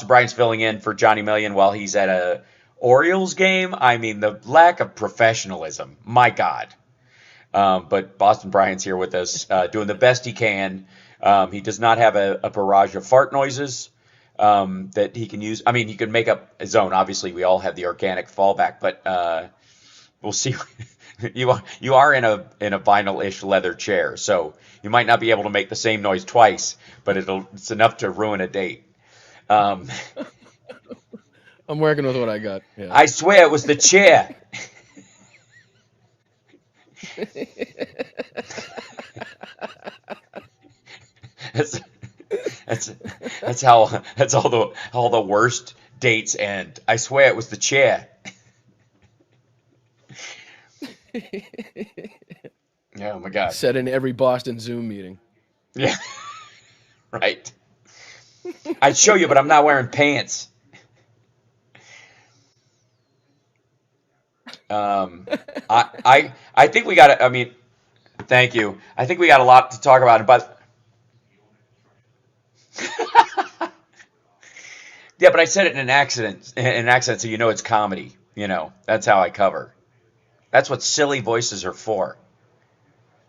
Boston Bryant's filling in for Johnny Million while he's at a Orioles game. I mean, the lack of professionalism. My God. But Boston Bryant's here with us, doing the best he can. He does not have a barrage of fart noises that he can use. I mean, he can make up his own. Obviously, we all have the organic fallback, but we'll see. You are in a vinyl-ish leather chair, so you might not be able to make the same noise twice, but it's enough to ruin a date. I'm working with what I got. Yeah. I swear it was the chair. That's how all the worst dates end. I swear it was the chair. Oh my God. Said in every Boston Zoom meeting. Yeah. Right. I'd show you, but I'm not wearing pants. I think we got to, I mean, thank you. I think we got a lot to talk about, but yeah, but I said it in an accent, so you know it's comedy. You know, that's how I cover. That's what silly voices are for.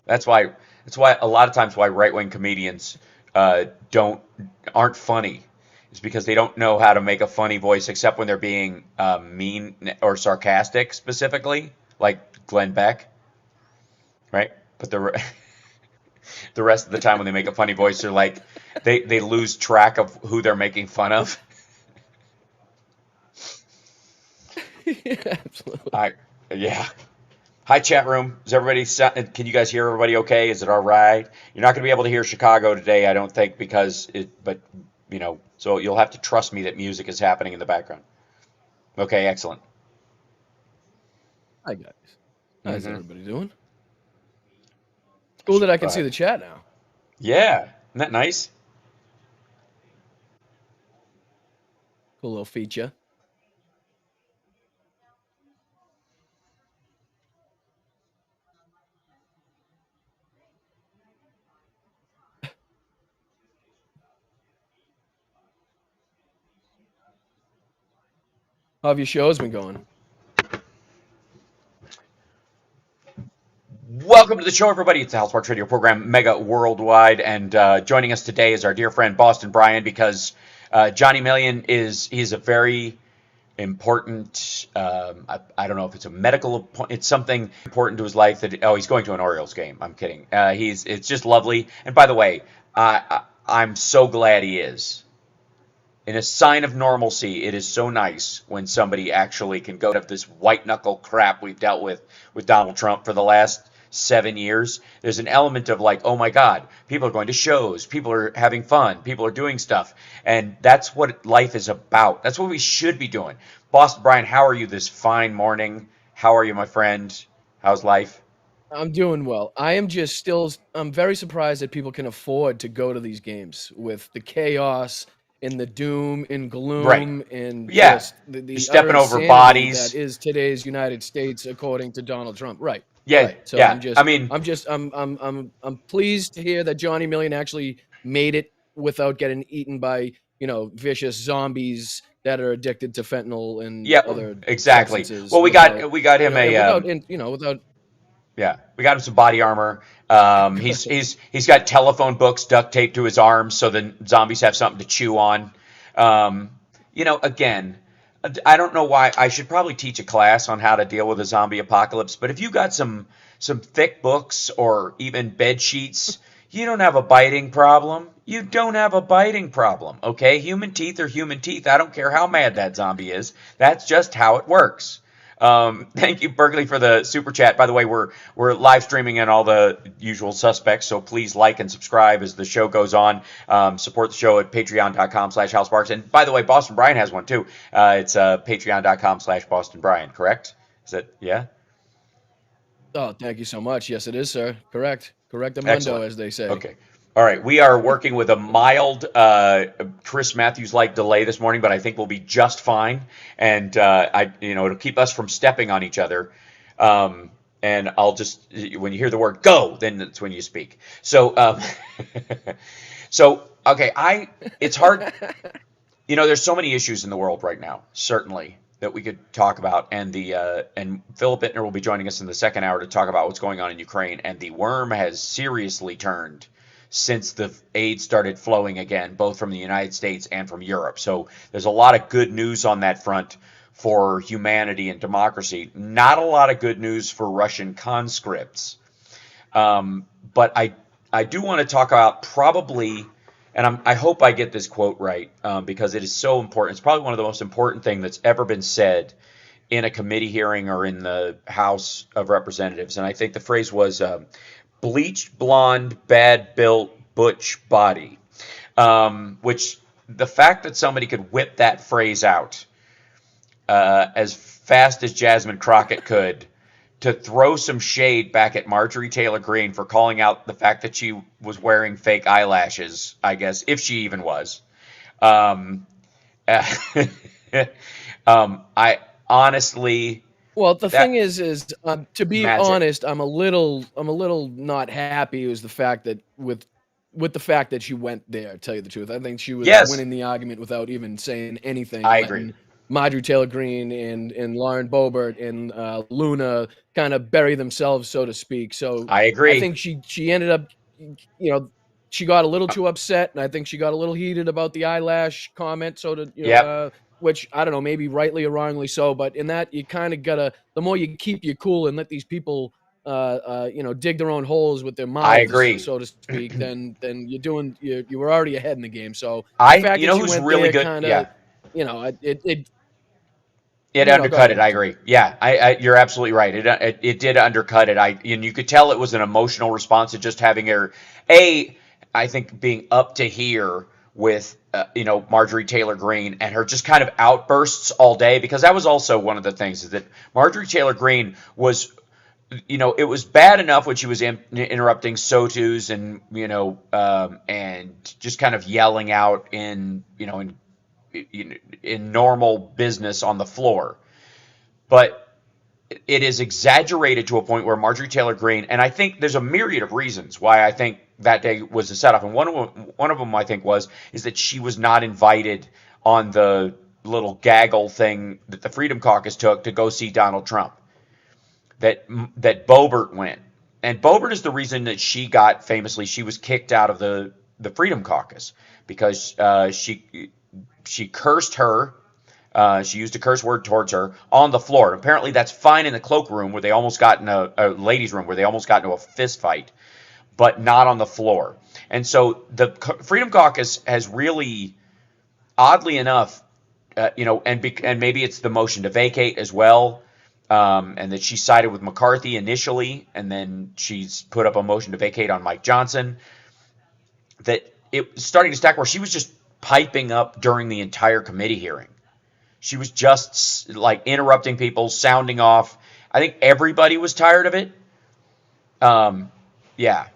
That's why a lot of times why right-wing comedians aren't funny. Is because they don't know how to make a funny voice except when they're being mean or sarcastic specifically, like Glenn Beck, right? But the rest of the time when they make a funny voice, they're like they lose track of who they're making fun of. Yeah, absolutely. Yeah. Hi, chat room. Can you guys hear everybody okay? Is it all right? You're not going to be able to hear Chicago today, I don't think, but you know, so you'll have to trust me that music is happening in the background. Okay, excellent. Hi, guys. How's everybody doing? Cool that I can see the chat now. Yeah. Isn't that nice? Cool little feature. How have your shows been going? Welcome to the show, everybody. It's the House Parks Radio program, Mega Worldwide, and joining us today is our dear friend Boston Bryant, because Johnny Million he's a very important. I don't know if it's a medical. It's something important to his life that. Oh, he's going to an Orioles game. I'm kidding. It's just lovely. And by the way, I'm so glad he is. In a sign of normalcy, it is so nice when somebody actually can go to this white knuckle crap we've dealt with Donald Trump for the last 7 years. There's an element of like, oh my God, people are going to shows, people are having fun, people are doing stuff, and that's what life is about. That's what we should be doing. Boston Bryant, how are you this fine morning? How are you, my friend? How's life? I'm doing well. I'm very surprised that people can afford to go to these games with the chaos and the doom and gloom, Right. and Yeah. just the You're stepping utter over insanity bodies. that is today's United States, according to Donald Trump. Right. Yeah, Right. So yeah. I'm pleased to hear that Johnny Million actually made it without getting eaten by, vicious zombies that are addicted to fentanyl and Yeah, other exactly. substances. Well, we got him without. Yeah, we got him some body armor. He's got telephone books duct taped to his arms so the zombies have something to chew on. Again, I don't know why. I should probably teach a class on how to deal with a zombie apocalypse. But if you got some thick books or even bed sheets, you don't have a biting problem. You don't have a biting problem. Okay, human teeth are human teeth. I don't care how mad that zombie is. That's just how it works. Thank you, Berkeley, for the super chat. By the way, we're live streaming and all the usual suspects, so please like and subscribe as the show goes on. Support the show at patreon.com/houseparks. And by the way, Boston Brian has one too. It's patreon.com/Boston Brian, correct? Is that, yeah? Oh, thank you so much. Yes, it is, sir. Correct. Correctamundo, Excellent. as they say. Okay. All right. We are working with a mild Chris Matthews-like delay this morning, but I think we'll be just fine. And it'll keep us from stepping on each other. And I'll just, when you hear the word "go," then that's when you speak. So, okay. It's hard. there's so many issues in the world right now, certainly, that we could talk about, and Philip Bittner will be joining us in the second hour to talk about what's going on in Ukraine. And the worm has seriously turned since the aid started flowing again, both from the United States and from Europe. So there's a lot of good news on that front for humanity and democracy. Not a lot of good news for Russian conscripts. But I do want to talk about probably, and I hope I get this quote right, because it is so important. It's probably one of the most important things that's ever been said in a committee hearing or in the House of Representatives. And I think the phrase was bleached blonde, bad built, butch body, which the fact that somebody could whip that phrase out as fast as Jasmine Crockett could to throw some shade back at Marjorie Taylor Greene for calling out the fact that she was wearing fake eyelashes, I guess, if she even was. Um, I honestly, Well, the thing that is to be magic. honest, I'm a little not happy with the fact that with the fact that she went there. To tell you the truth, I think she was Yes, winning the argument without even saying anything, I agree. letting Marjorie Taylor Greene and Lauren Boebert and Luna kind of bury themselves, so to speak. So I I agree. think she ended up, you know, she got a little too upset, and I think she got a little heated about the eyelash comment. So to Yep, which I don't know, maybe rightly or wrongly so, but in that you kind of gotta, the more you keep you cool and let these people, dig their own holes with their I mouths, agree. so to speak, then you were already ahead in the game. So the I, fact you that know she who's went really there, good? kind Yeah, of, it it go ahead, undercut it. I Boston. agree. Yeah, you're absolutely right. It did undercut it. And you could tell it was an emotional response to just having her, a, I think being up to here with Marjorie Taylor Greene and her just kind of outbursts all day, because that was also one of the things, is that Marjorie Taylor Greene was, it was bad enough when she was interrupting Sotus and and just kind of yelling out in normal business on the floor. But it is exaggerated to a point where Marjorie Taylor Greene, and I think there's a myriad of reasons why I think that day was a setup, and one of them I think is that she was not invited on the little gaggle thing that the Freedom Caucus took to go see Donald Trump. That Boebert went, and Boebert is the reason that she was kicked out of the Freedom Caucus, because she cursed her. She used a curse word towards her on the floor. Apparently, that's fine in the cloakroom where they almost got in a ladies' room where they almost got into a fist fight, but not on the floor. And so the Freedom Caucus has really, oddly enough, and maybe it's the motion to vacate as well, and that she sided with McCarthy initially, and then she's put up a motion to vacate on Mike Johnson. That it was starting to stack where she was just piping up during the entire committee hearing. She was just like interrupting people, sounding off. I think everybody was tired of it. Um, yeah.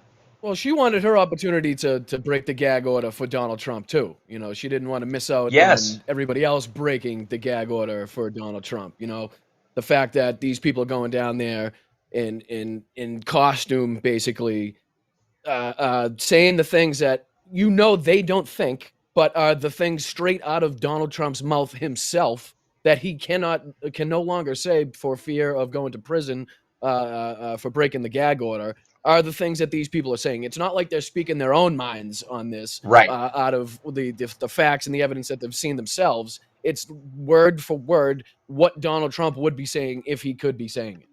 Well, she wanted her opportunity to break the gag order for Donald Trump too. She didn't want to miss out Yes. on everybody else breaking the gag order for Donald Trump. The fact that these people are going down there in costume, basically, saying the things that they don't think, but are the things straight out of Donald Trump's mouth himself that he can no longer say for fear of going to prison for breaking the gag order, are the things that these people are saying. It's not like they're speaking their own minds on this Right. out of the facts and the evidence that they've seen themselves. It's word for word what Donald Trump would be saying if he could be saying it.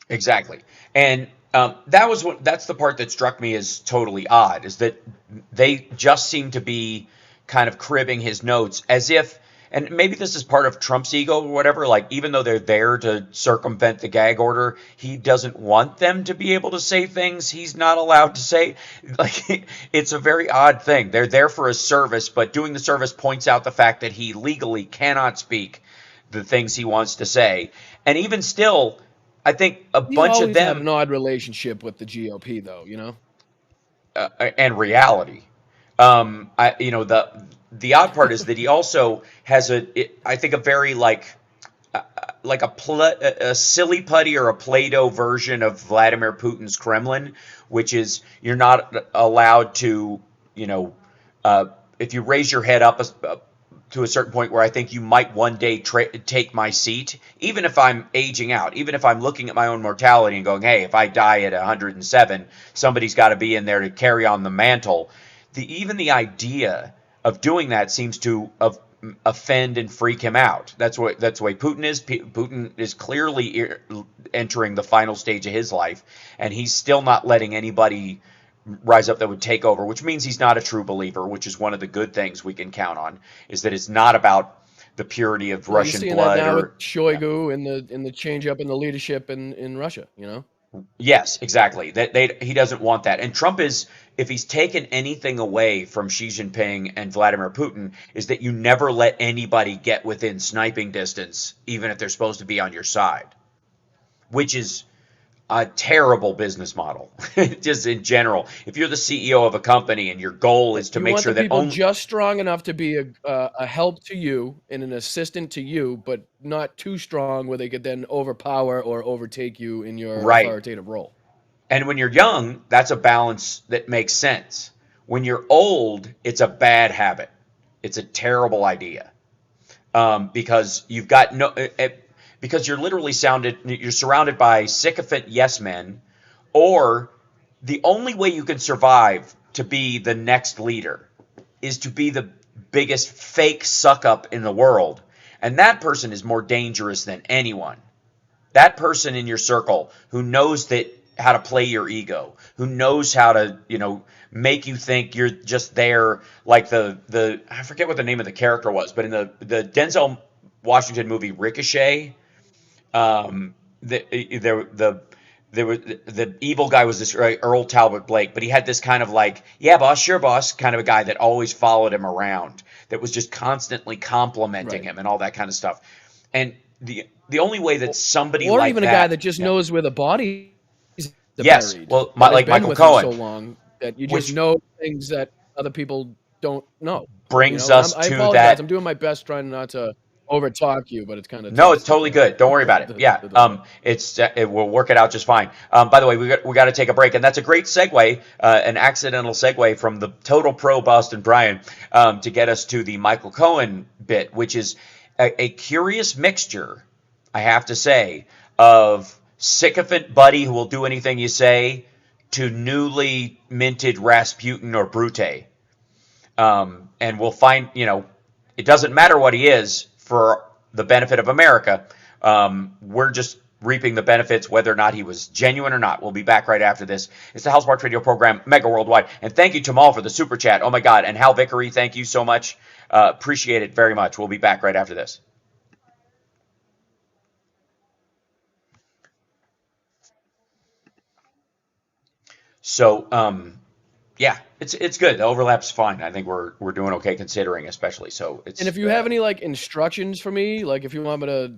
Exactly. And that's the part that struck me as totally odd, is that they just seem to be kind of cribbing his notes as if, and maybe this is part of Trump's ego or whatever, like even though they're there to circumvent the gag order, he doesn't want them to be able to say things he's not allowed to say. Like, it's a very odd thing. They're there for a service, but doing the service points out the fact that he legally cannot speak the things he wants to say. And even still, I think a He's bunch of always had them, an odd relationship with the GOP, though. and reality. The odd part is that he also has I think a very a silly putty or a Play-Doh version of Vladimir Putin's Kremlin, which is you're not allowed to, if you raise your head up to a certain point where I think you might one day take my seat, even if I'm aging out, even if I'm looking at my own mortality and going, hey, if I die at 107, somebody's got to be in there to carry on the mantle. Even the idea of doing that seems to offend and freak him out. That's the way Putin is. Putin is clearly entering the final stage of his life, and he's still not letting anybody rise up that would take over, which means he's not a true believer, which is one of the good things we can count on, is that it's not about the purity of Well, you're Russian seeing that blood now with or yeah. Shoigu and the change up in the leadership in Russia. You know, Yes, exactly. He doesn't want that. And Trump is, if he's taken anything away from Xi Jinping and Vladimir Putin, is that you never let anybody get within sniping distance, even if they're supposed to be on your side, which is a terrible business model, just in general. If you're the CEO of a company and your goal is to you make want sure the that people only just strong enough to be a help to you and an assistant to you, but not too strong where they could then overpower or overtake you in your right. authoritative role. And when you're young, that's a balance that makes sense. When you're old, it's a bad habit. It's a terrible idea. Because you've got no, because you're surrounded by sycophant yes men, or the only way you can survive to be the next leader is to be the biggest fake suck up in the world, and that person is more dangerous than anyone. That person in your circle who knows that how to play your ego, who knows how to, make you think you're just there, like the I forget what the name of the character was, but in the Denzel Washington movie Ricochet, the there was the evil guy was this Earl Talbot Blake, but he had this kind of like, yeah, boss, sure, boss, kind of a guy that always followed him around, that was just constantly complimenting Right. him and all that kind of stuff. And the only way that somebody Or like even a guy that, that just yeah, knows where the bodies are yes, buried, well, that has like been Michael with him so Cohen, long that you just which know things that other people don't know. You brings know, and us I to apologize. I'm that. doing my best trying not to overtalk you, but it's kind of No, it's tough with totally good. Don't worry about it. Yeah, the delay. we'll work it out just fine. By the way, we got to take a break, and that's a great segue, an accidental segue from the total pro Boston Brian, to get us to the Michael Cohen bit, which is a curious mixture, I have to say, of sycophant buddy who will do anything you say to newly minted Rasputin or Brute. And we'll find, it doesn't matter what he is for the benefit of America. We're just reaping the benefits whether or not he was genuine or not. We'll be back right after this. It's the House March Radio program, Mega Worldwide. And thank you, Tamal, for the super chat. Oh, my God. And Hal Vickery, thank you so much. Appreciate it very much. We'll be back right after this. So, yeah, it's good. The overlap's fine. I think we're doing okay considering, especially. So And it's if you have any like instructions for me, like if you want me to,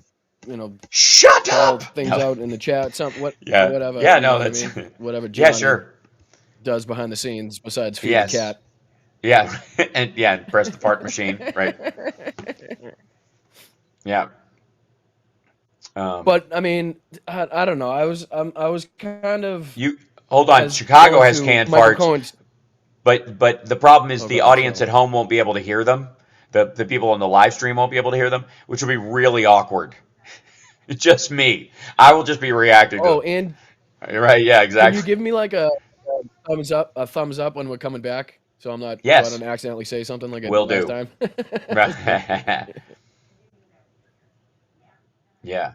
shut call up. things No. out in the chat, Yeah, whatever, yeah. you know No, what I that's mean? Whatever yeah, Johnny sure. does behind the scenes besides feed the Yes. cat. Yeah. And press the fart machine, right? Yeah. Um, But I mean, I don't know. I was kind of you hold on. Chicago going has through canned Michael farts, Cohen's. but the problem is Oh, go the ahead. audience Sorry. at home won't be able to hear them. The people on the live stream won't be able to hear them, which will be really awkward. It's just me. I will just be reacting to Oh, them. and Right? Yeah, can you exactly. give me like a thumbs up when we're coming back, so I Yes, don't accidentally say something like I did will last do. time. Yeah.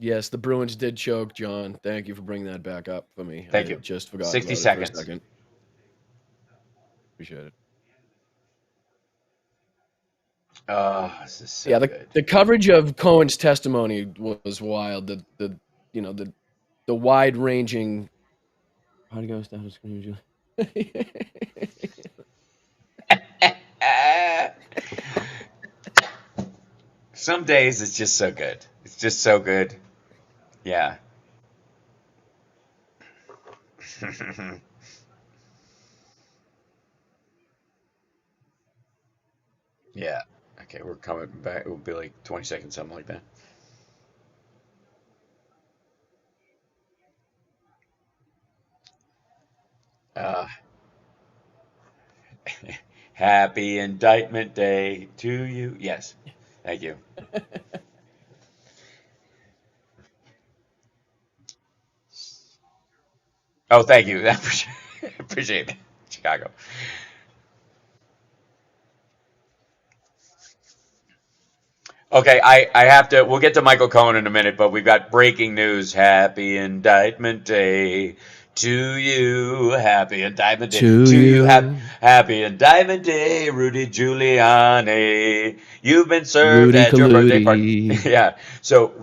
Yes, the Bruins did choke, John. Thank you for bringing that back up for me. I Thank you. had just forgotten 60 about it for a seconds. second. Appreciate it. Oh, this is so Yeah, good. the coverage of Cohen's testimony was wild. You know the wide ranging. How do you go down the screen? Some days it's just so good. It's just so good. Yeah. Yeah. Okay, we're coming back. It will be like 20 seconds, something like that. Uh, Happy Indictment Day to you. Yes, thank you. Oh, thank you. I appreciate it, Chicago. Okay, I have to. We'll get to Michael Cohen in a minute, but we've got breaking news. Happy Indictment Day to you. Happy Indictment Day To to you. you, Happy Indictment Day, Rudy Giuliani. You've been served Rudy at your birthday party. Kaludi. Yeah. So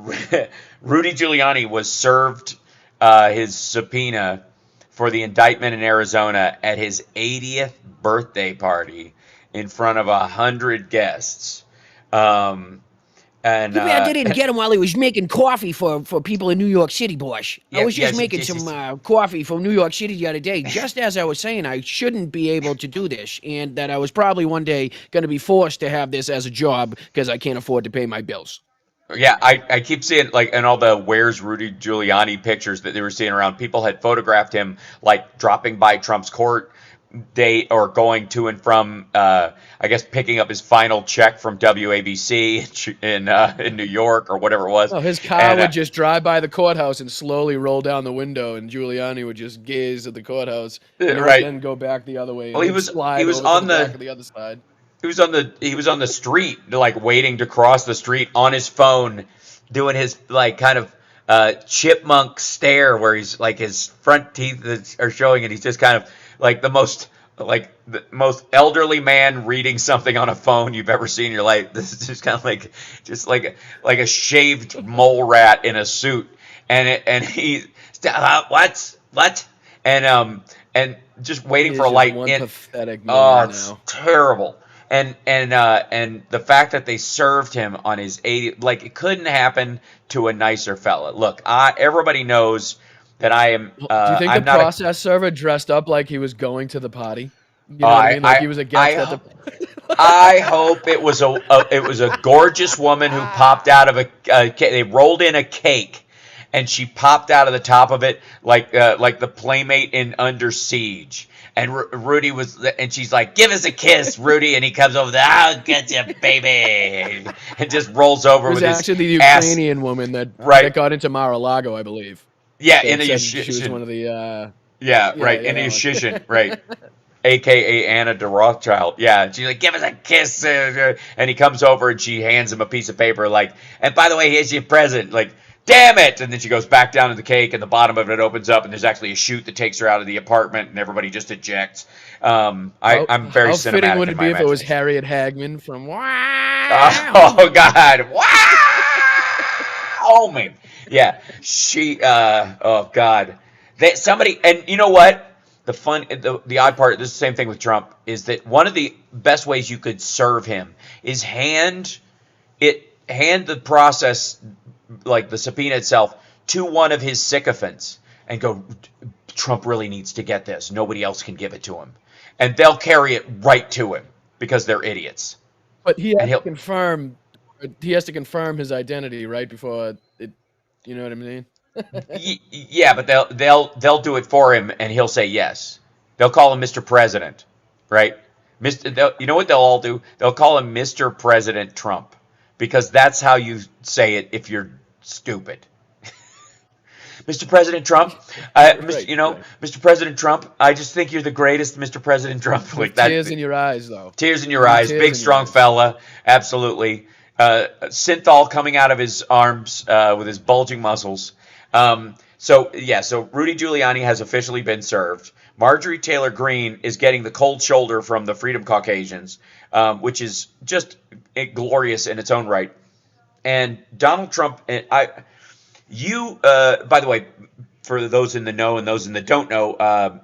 Rudy Giuliani was served his subpoena for the indictment in Arizona at his 80th birthday party in front of 100 guests. Um, and Too bad they didn't get him while he was making coffee for people in New York City, boys. I yeah, was just yes, making yes, some yes. coffee from New York City the other day. Just as I was saying, I shouldn't be able to do this, and that I was probably one day going to be forced to have this as a job because I can't afford to pay my bills. Yeah, I keep seeing like in all the "Where's Rudy Giuliani" pictures that they were seeing around. People had photographed him like dropping by Trump's court date or going to and from, I guess, picking up his final check from WABC in New York or whatever it was. Oh, his car And would just drive by the courthouse and slowly roll down the window, and Giuliani would just gaze at the courthouse, and it would right, then go back the other way, well, and he he'd was he slide was over to the on back the of the other side. he was on the street, like waiting to cross the street on his phone, doing his like kind of chipmunk stare, where he's like his front teeth are showing, and he's just kind of like the most elderly man reading something on a phone you've ever seen in your life. This is just kind of like like a shaved mole rat in a suit, and he what and just He waiting for is a just light one in. pathetic Oh, man it's now. terrible. And the fact that they served him on his 80, like it couldn't happen to a nicer fella. Look, everybody knows that I am. Do you think the I'm not a. process server dressed up like he was going to the party? You know what I I mean? Like I he was a guest at I the. I hope it was a gorgeous woman who popped out of they rolled in a cake, and she popped out of the top of it like the playmate in Under Siege. And Rudy and she's like, "Give us a kiss, Rudy," and he comes over there, "I'll get you, baby," and just rolls It over was with his actually the ass Ukrainian woman that right, got into Mar-a-Lago, I believe. yeah, in That a said she was Yushishin, one of the. yeah, Yeah, right, yeah, in a that one. Yushishin, right. AKA Anna de Rothschild. Yeah, and she's like, "Give us a kiss," and he comes over and she hands him a piece of paper, like, "And by the way, here's your present." Like, damn it! And then she goes back down to the cake, and the bottom of it opens up, and there's actually a chute that takes her out of the apartment, and everybody just ejects. I'm very How fitting cinematic would in it my be if it was imagination. Harriet Hagman from Wow? Oh God! Wow! Man, yeah, oh God, that somebody, and you know what? The odd part, this is the same thing with Trump, is that one of the best ways you could serve him is hand the process, like the subpoena itself, to one of his sycophants and go, Trump really needs to get this. Nobody else can give it to him, and they'll carry it right to him because they're idiots. But he And has to he'll confirm. He has to confirm his identity right before it. You know what I mean? Yeah, but they'll do it for him, and he'll say yes. They'll call him Mr. President, right? You know what they'll all do? They'll call him Mr. President Trump, because that's how you say it if you're stupid. Mr. President Trump, Right, right. Mr. President Trump, I just think you're the greatest, Mr. President Trump. Like With that, tears in your eyes, though. tears in You your need eyes, tears big in your strong eyes. fella, absolutely. Synthol coming out of his arms with his bulging muscles. So Rudy Giuliani has officially been served. Marjorie Taylor Greene is getting the cold shoulder from the Freedom Caucasians, which is just glorious in its own right. And Donald Trump, by the way, for those in the know and those in the don't know,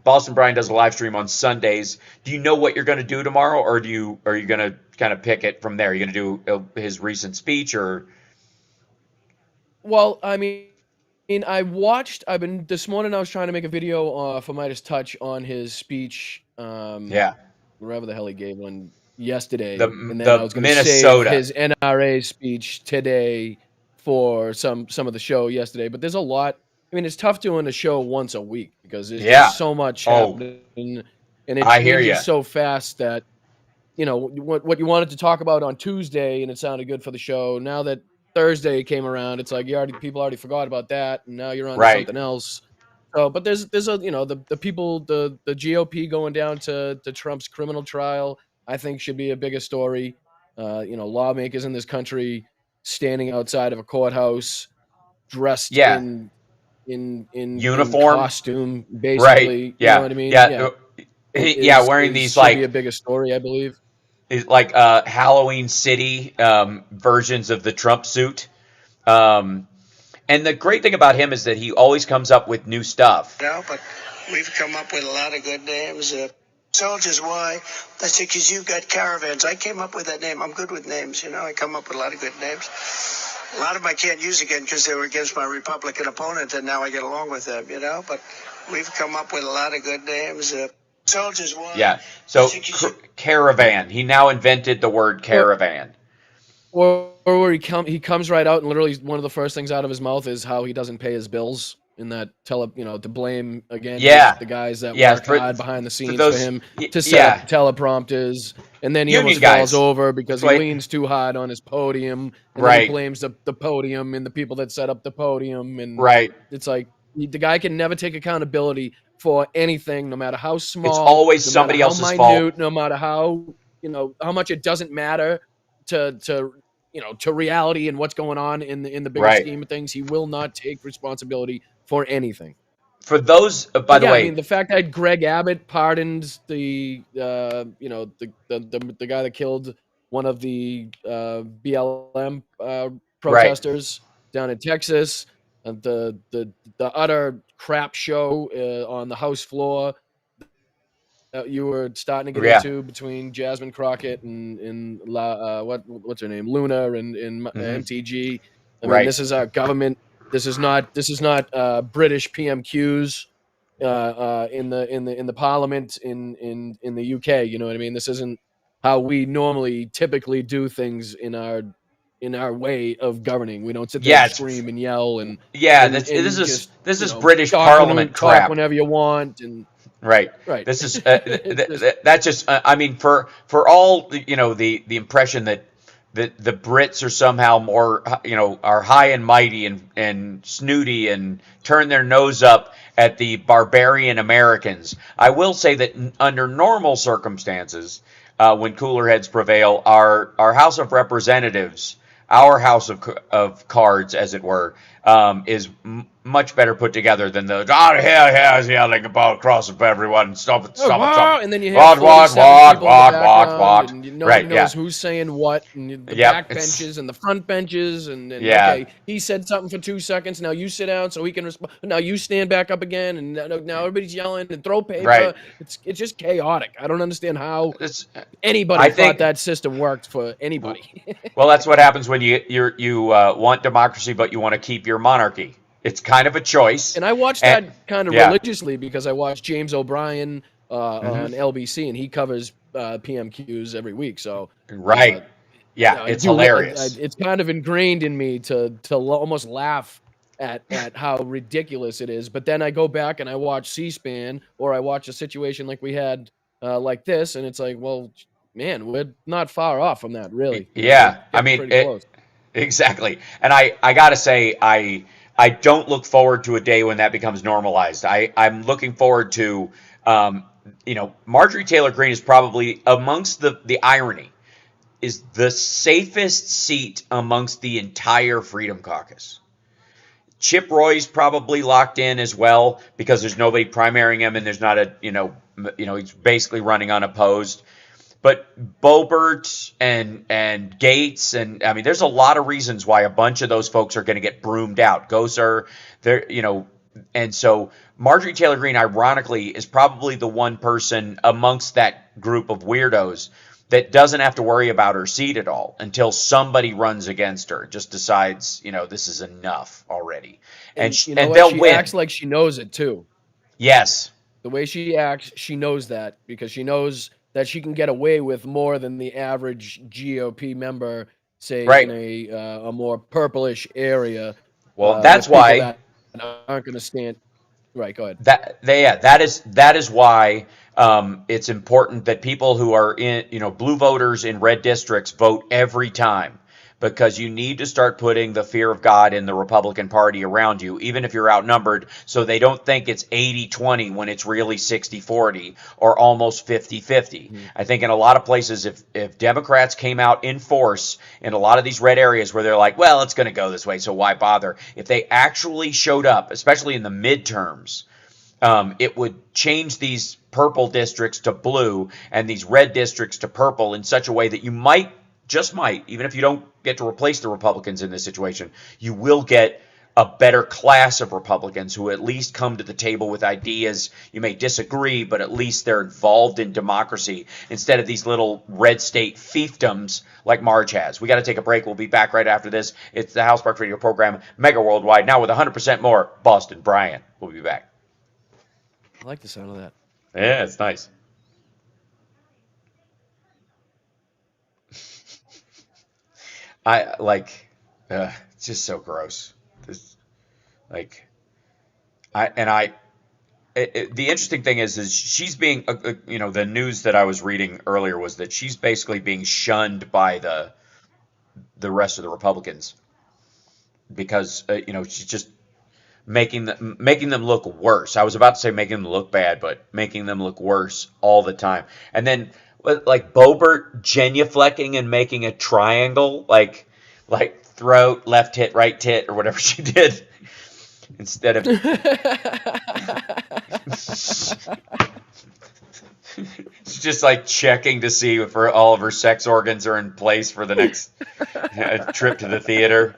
Boston Brian does a live stream on Sundays. Do you know what you're going to do tomorrow, or are you going to kind of pick it from there? Are you going to do his recent speech, or Well, I mean, I watched. I've been this morning. I was trying to make a video for Midas Touch on his speech, yeah, wherever the hell he gave one yesterday, and then I the was going to save Minnesota? his NRA speech today for some of the show yesterday. But there's a lot. I mean, it's tough doing a show once a week because there's Yeah. just so much Oh, happening and it I hear you. changes so fast that what you wanted to talk about on Tuesday and it sounded good for the show. Now that Thursday came around, it's like people already forgot about that, and now you're on to Right. something else. So, but there's a the people the GOP going down to Trump's criminal trial, I think should be a bigger story. Lawmakers in this country standing outside of a courthouse dressed Yeah. in Uniform. costume, Right. basically. You know Yeah. what I mean? Yeah. Yeah, Yeah. Wearing these should be a like bigger story, I believe. Halloween City versions of the Trump suit. Um, and the great thing about him is that he always comes up with new stuff. No, but we've come up with a lot of good names. Soldiers, why? That's because you've got caravans. I came up with that name. I'm good with names, I come up with a lot of good names. A lot of them I can't use again because they were against my Republican opponent, and now I get along with them, But we've come up with a lot of good names. Soldiers, why? Yeah. So caravan. He now invented the word caravan. Or where he comes right out and literally one of the first things out of his mouth is how he doesn't pay his bills, in that to blame again the guys that work hard behind the scenes for him to set up teleprompters, and then he Union almost guys. falls over because he leans too hard on his podium, and then he blames the podium and the people that set up the podium, and it's like the guy can never take accountability for anything, no matter how small. It's always somebody else's fault. No matter how how much it doesn't matter to reality and what's going on in the bigger scheme of things. He will not take responsibility for anything. For those, by the way, I mean, the fact that Greg Abbott pardoned the guy that killed one of the BLM protesters down in Texas, and the utter crap show on the House floor you were starting to get into between Jasmine Crockett and what's her name, Luna and MTG. I mean, this is our government. This is not British PMQs in the Parliament in the UK. You know what I mean? This isn't how we normally typically do things in our way of governing. We don't sit there and scream and yell and this is British Parliament crap. Talk whenever you want and. Right. This is that's just. I mean, for all the impression that the Brits are somehow more are high and mighty and snooty and turn their nose up at the barbarian Americans. I will say that under normal circumstances, when cooler heads prevail, our House of Representatives, our House of Cards, as it were, is much better put together than the is yelling about across everyone. Stop. And then you have walk, and nobody knows who's saying what, and the back benches and the front benches, and okay, he said something for 2 seconds. Now you sit down so he can respond. Now you stand back up again, and now everybody's yelling and throw paper. Right. It's just chaotic. I don't understand how anybody thought that system worked for anybody. Well, that's what happens when you want democracy, but you want to keep your monarchy. It's kind of a choice. And I watched that kind of religiously because I watched James O'Brien on LBC, and he covers PMQs every week. So it's hilarious. It's kind of ingrained in me to almost laugh at how ridiculous it is. But then I go back and I watch C-SPAN, or I watch a situation like we had like this, and it's like, well, man, we're not far off from that, really. I mean, exactly. And I gotta say, I don't look forward to a day when that becomes normalized. I'm looking forward to, Marjorie Taylor Greene is probably, amongst the irony, is the safest seat amongst the entire Freedom Caucus. Chip Roy's probably locked in as well because there's nobody primarying him, and there's not he's basically running unopposed. But Boebert and Gates, and I mean, there's a lot of reasons why a bunch of those folks are going to get broomed out. Gosar, and so Marjorie Taylor Greene, ironically, is probably the one person amongst that group of weirdos that doesn't have to worry about her seat at all until somebody runs against her, just decides, this is enough already, and they'll win. She acts like she knows it too. Yes, the way she acts, she knows that because she knows that she can get away with more than the average GOP member, say, in a more purplish area. Well, that's why that aren't going to stand. Right. Go ahead. That is why it's important that people who are in, blue voters in red districts vote every time, because you need to start putting the fear of God in the Republican Party around you, even if you're outnumbered, so they don't think it's 80-20 when it's really 60-40 or almost 50-50. I think in a lot of places, if Democrats came out in force in a lot of these red areas where they're like, well, it's going to go this way, so why bother? If they actually showed up, especially in the midterms, it would change these purple districts to blue and these red districts to purple in such a way that you might, just might, even if you don't get to replace the Republicans in this situation, you will get a better class of Republicans who at least come to the table with ideas. You may disagree, but at least they're involved in democracy instead of these little red state fiefdoms like Marge has. We got to take a break. We'll be back right after this. It's the House Sparks Radio program, Mega Worldwide, now with 100% more Boston Brian. We'll be back. I like the sound of that. Yeah, it's nice. I like, it's just so gross. This, like, the interesting thing is she's being, the news that I was reading earlier was that she's basically being shunned by the rest of the Republicans because, she's just making them look worse. I was about to say making them look bad, but making them look worse all the time. And then like Boebert genuflecting and making a triangle, like throat, left tit, right tit, or whatever she did, instead of she's just like checking to see if all of her sex organs are in place for the next trip to the theater.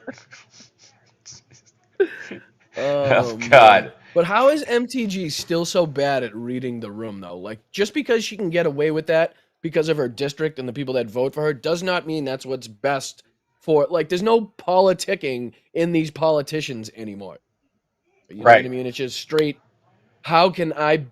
Oh God. Man. But how is MTG still so bad at reading the room, though? Like, just because she can get away with that because of her district and the people that vote for her does not mean that's what's best for, like, there's no politicking in these politicians anymore. You know what I mean? It's just straight, how can I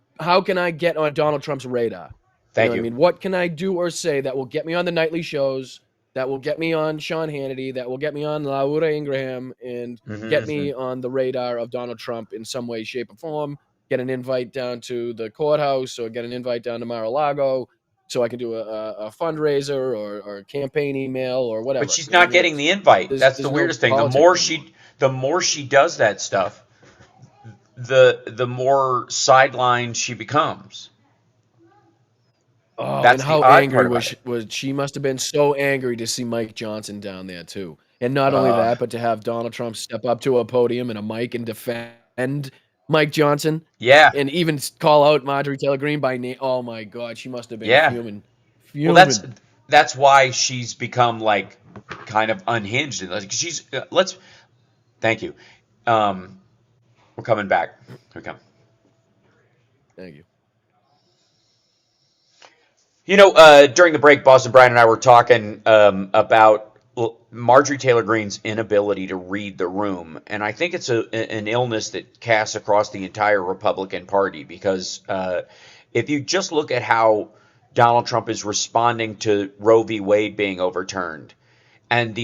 get on Donald Trump's radar? Thank you. you. I mean, what can I do or say that will get me on the nightly shows, that will get me on Sean Hannity, that will get me on Laura Ingraham, and get me on the radar of Donald Trump in some way, shape, or form, get an invite down to the courthouse or get an invite down to Mar-a-Lago so I can do a fundraiser or a campaign email or whatever. But she's not getting the invite. That's the weirdest thing. The more she does that stuff, the more sidelined she becomes. Oh, that's and how angry was she? Must have been so angry to see Mike Johnson down there too, and not only that, but to have Donald Trump step up to a podium and a mic and defend Mike Johnson. Yeah, and even call out Marjorie Taylor Greene by name. Oh my God, she must have been fuming. Well, that's why she's become like kind of unhinged. Like she's Thank you. We're coming back. Here we come. Thank you. During the break, Boston Brian and I were talking about Marjorie Taylor Greene's inability to read the room. And I think it's an illness that casts across the entire Republican Party because if you just look at how Donald Trump is responding to Roe v. Wade being overturned, and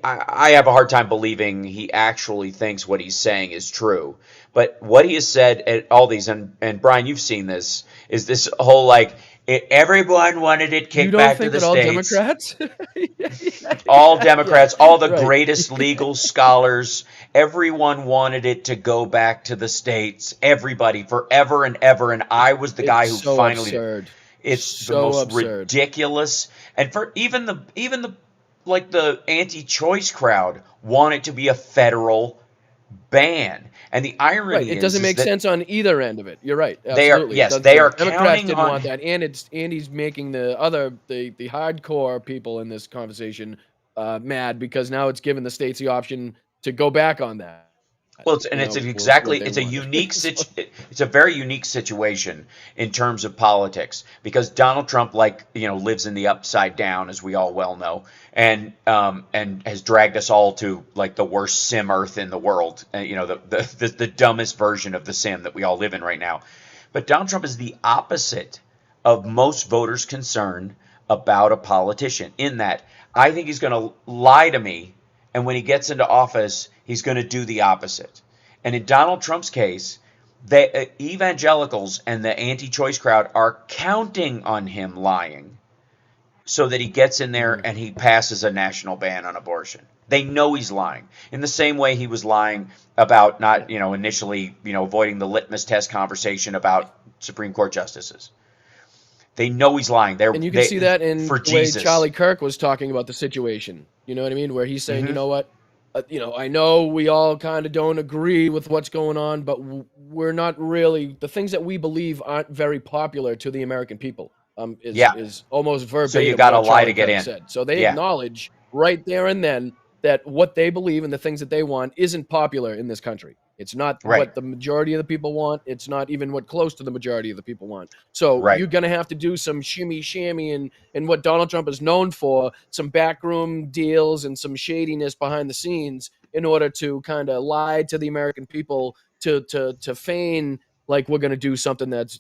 I have a hard time believing he actually thinks what he's saying is true. But what he has said at all these, and Brian, you've seen this, is this whole like, everyone wanted it kicked back to the states. You don't think that all Democrats? All Democrats, all the greatest legal scholars, everyone wanted it to go back to the states. Everybody, forever and ever. And I was the guy who finally did. It's so the most ridiculous. And for even the like the anti-choice crowd want it to be a federal ban. And the irony it doesn't make sense on either end of it. You're right. Absolutely. They are Democrats didn't want that, and he's making the hardcore people in this conversation mad because now it's given the states the option to go back on that. Well, it's a unique it's a very unique situation in terms of politics because Donald Trump lives in the upside down, as we all well know, and has dragged us all to like the worst sim earth in the world, the dumbest version of the sim that we all live in right now. But Donald Trump is the opposite of most voters' concern about a politician in that I think he's going to lie to me, and when he gets into office, he's going to do the opposite. And in Donald Trump's case, the evangelicals and the anti-choice crowd are counting on him lying so that he gets in there and he passes a national ban on abortion. They know he's lying. In the same way he was lying about not, initially, avoiding the litmus test conversation about Supreme Court justices. They know he's lying. And you can see that in for the way Jesus. Charlie Kirk was talking about the situation. You know what I mean? Where he's saying, Mhm. you know what? I know we all kind of don't agree with what's going on, but we're not really, the things that we believe aren't very popular to the American people. Yeah. Is almost verbatim. So you got to what lie Charlie to get Kirk in. said. So they Yeah. acknowledge right there and then that what they believe and the things that they want isn't popular in this country. It's not Right. what the majority of the people want. It's not even what close to the majority of the people want. So Right. you're going to have to do some shimmy shammy and what Donald Trump is known for, some backroom deals and some shadiness behind the scenes in order to kind of lie to the American people to feign like we're going to do something that's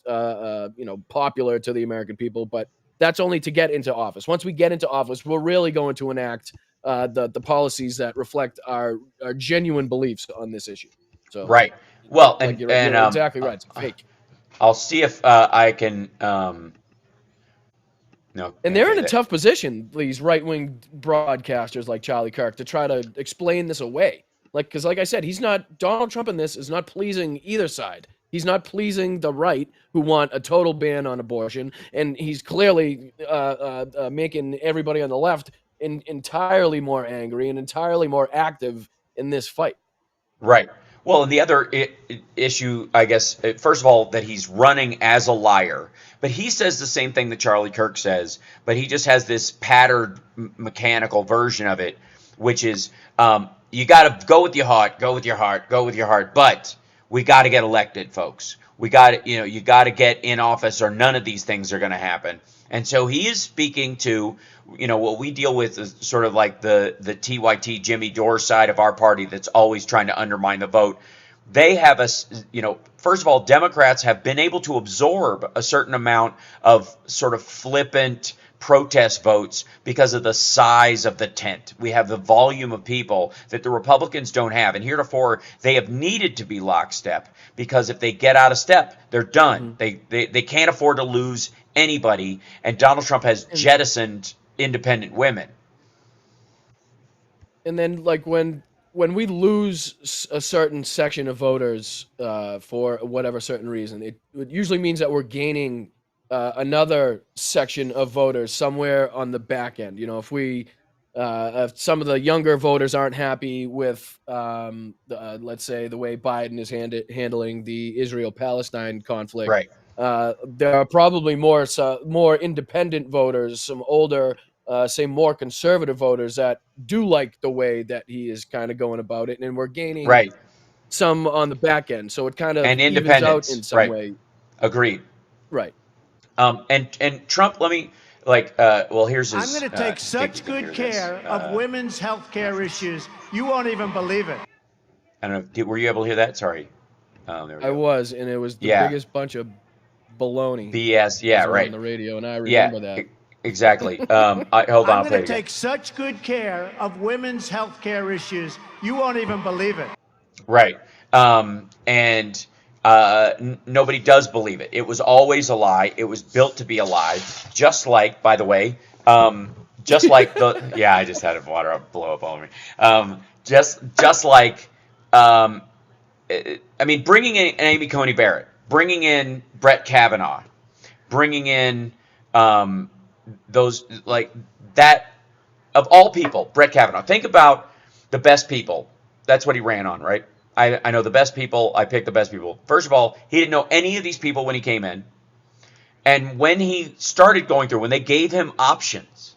popular to the American people, but that's only to get into office. Once we get into office, we're really going to enact the policies that reflect our genuine beliefs on this issue. So, Right. Well, like you're exactly right. It's fake. I'll see if I can. No. And they're okay, in a that- tough position, these right-wing broadcasters like Charlie Kirk, to try to explain this away. Because like I said, Donald Trump in this is not pleasing either side. He's not pleasing the right, who want a total ban on abortion, and he's clearly making everybody on the left entirely more angry and entirely more active in this fight. Right. Well, and the other issue, I guess, first of all, that he's running as a liar. But he says the same thing that Charlie Kirk says, but he just has this patterned mechanical version of it, which is you got to go with your heart, go with your heart, go with your heart. But we got to get elected, folks. We got to, you got to get in office, or none of these things are going to happen. And so he is speaking to, what we deal with is sort of like the TYT Jimmy Dore side of our party that's always trying to undermine the vote. They have first of all, Democrats have been able to absorb a certain amount of sort of flippant protest votes because of the size of the tent. We have the volume of people that the Republicans don't have. And heretofore, they have needed to be lockstep, because if they get out of step, they're done. Mm-hmm. They can't afford to lose anybody. And Donald Trump has jettisoned independent women. And then, like, when we lose a certain section of voters for whatever certain reason, it usually means that we're gaining another section of voters somewhere on the back end. If some of the younger voters aren't happy with, let's say, the way Biden is handling the Israel-Palestine conflict, right? There are probably more independent voters, some older, say more conservative voters that do like the way that he is kind of going about it, and we're gaining some on the back end. So it kind of evens out in some way. Agreed. Right. And Trump, let me here's his. I'm going to take such good care of women's health care issues. You won't even believe it. I don't know. Were you able to hear that? Sorry. There we go. I was, and it was the biggest bunch of baloney. BS. Yeah, right. On the radio, and I remember that. Exactly. Hold on. I'm going to take such good care of women's health care issues. You won't even believe it. Right. And nobody does believe it. It was always a lie. It was built to be a lie. Just like, by the way, just like the yeah, I just had a water blow up on me. Just like bringing in Amy Coney Barrett, bringing in Brett Kavanaugh, bringing in those like that, of all people, Brett Kavanaugh. Think about the best people. That's what he ran on, right? I know the best people. I picked the best people. First of all, he didn't know any of these people when he came in. And when he started going through, when they gave him options,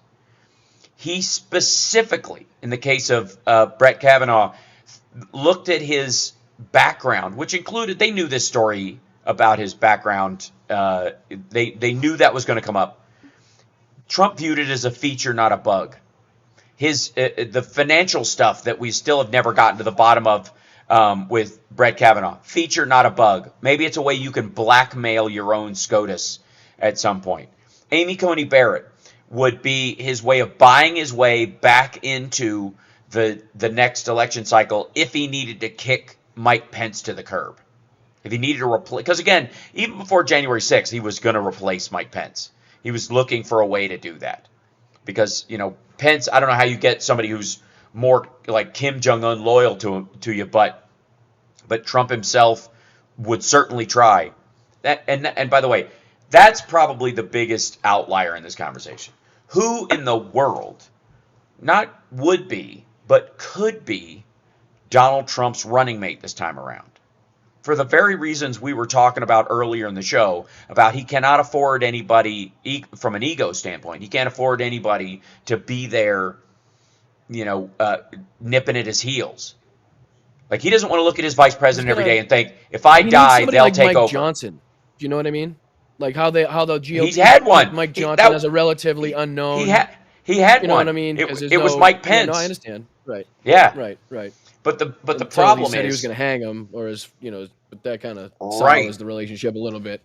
he specifically, in the case of Brett Kavanaugh, looked at his background, which included, they knew this story about his background. They knew that was going to come up. Trump viewed it as a feature, not a bug. The financial stuff that we still have never gotten to the bottom of with Brett Kavanaugh, feature, not a bug. Maybe it's a way you can blackmail your own SCOTUS at some point. Amy Coney Barrett would be his way of buying his way back into the next election cycle if he needed to kick Mike Pence to the curb. If he needed to replace, because again, even before January 6th, he was going to replace Mike Pence. He was looking for a way to do that. Because, Pence, I don't know how you get somebody who's more like Kim Jong-un loyal to you, but Trump himself would certainly try. And by the way, that's probably the biggest outlier in this conversation. Who in the world, not would be, but could be Donald Trump's running mate this time around? For the very reasons we were talking about earlier in the show, about he cannot afford anybody, from an ego standpoint, he can't afford anybody to be there, nipping at his heels. Like, he doesn't want to look at his vice president every day and think, if I die, they'll like take Mike over. Johnson. Do you know what I mean? Like how the GOP He's had one. Mike Johnson as a relatively unknown. He had one. You know what I mean? It was Mike Pence. No, I understand. Right. Yeah. Right. But the Until problem he said is he was going to hang him, or but that kind of Right. sours the relationship a little bit.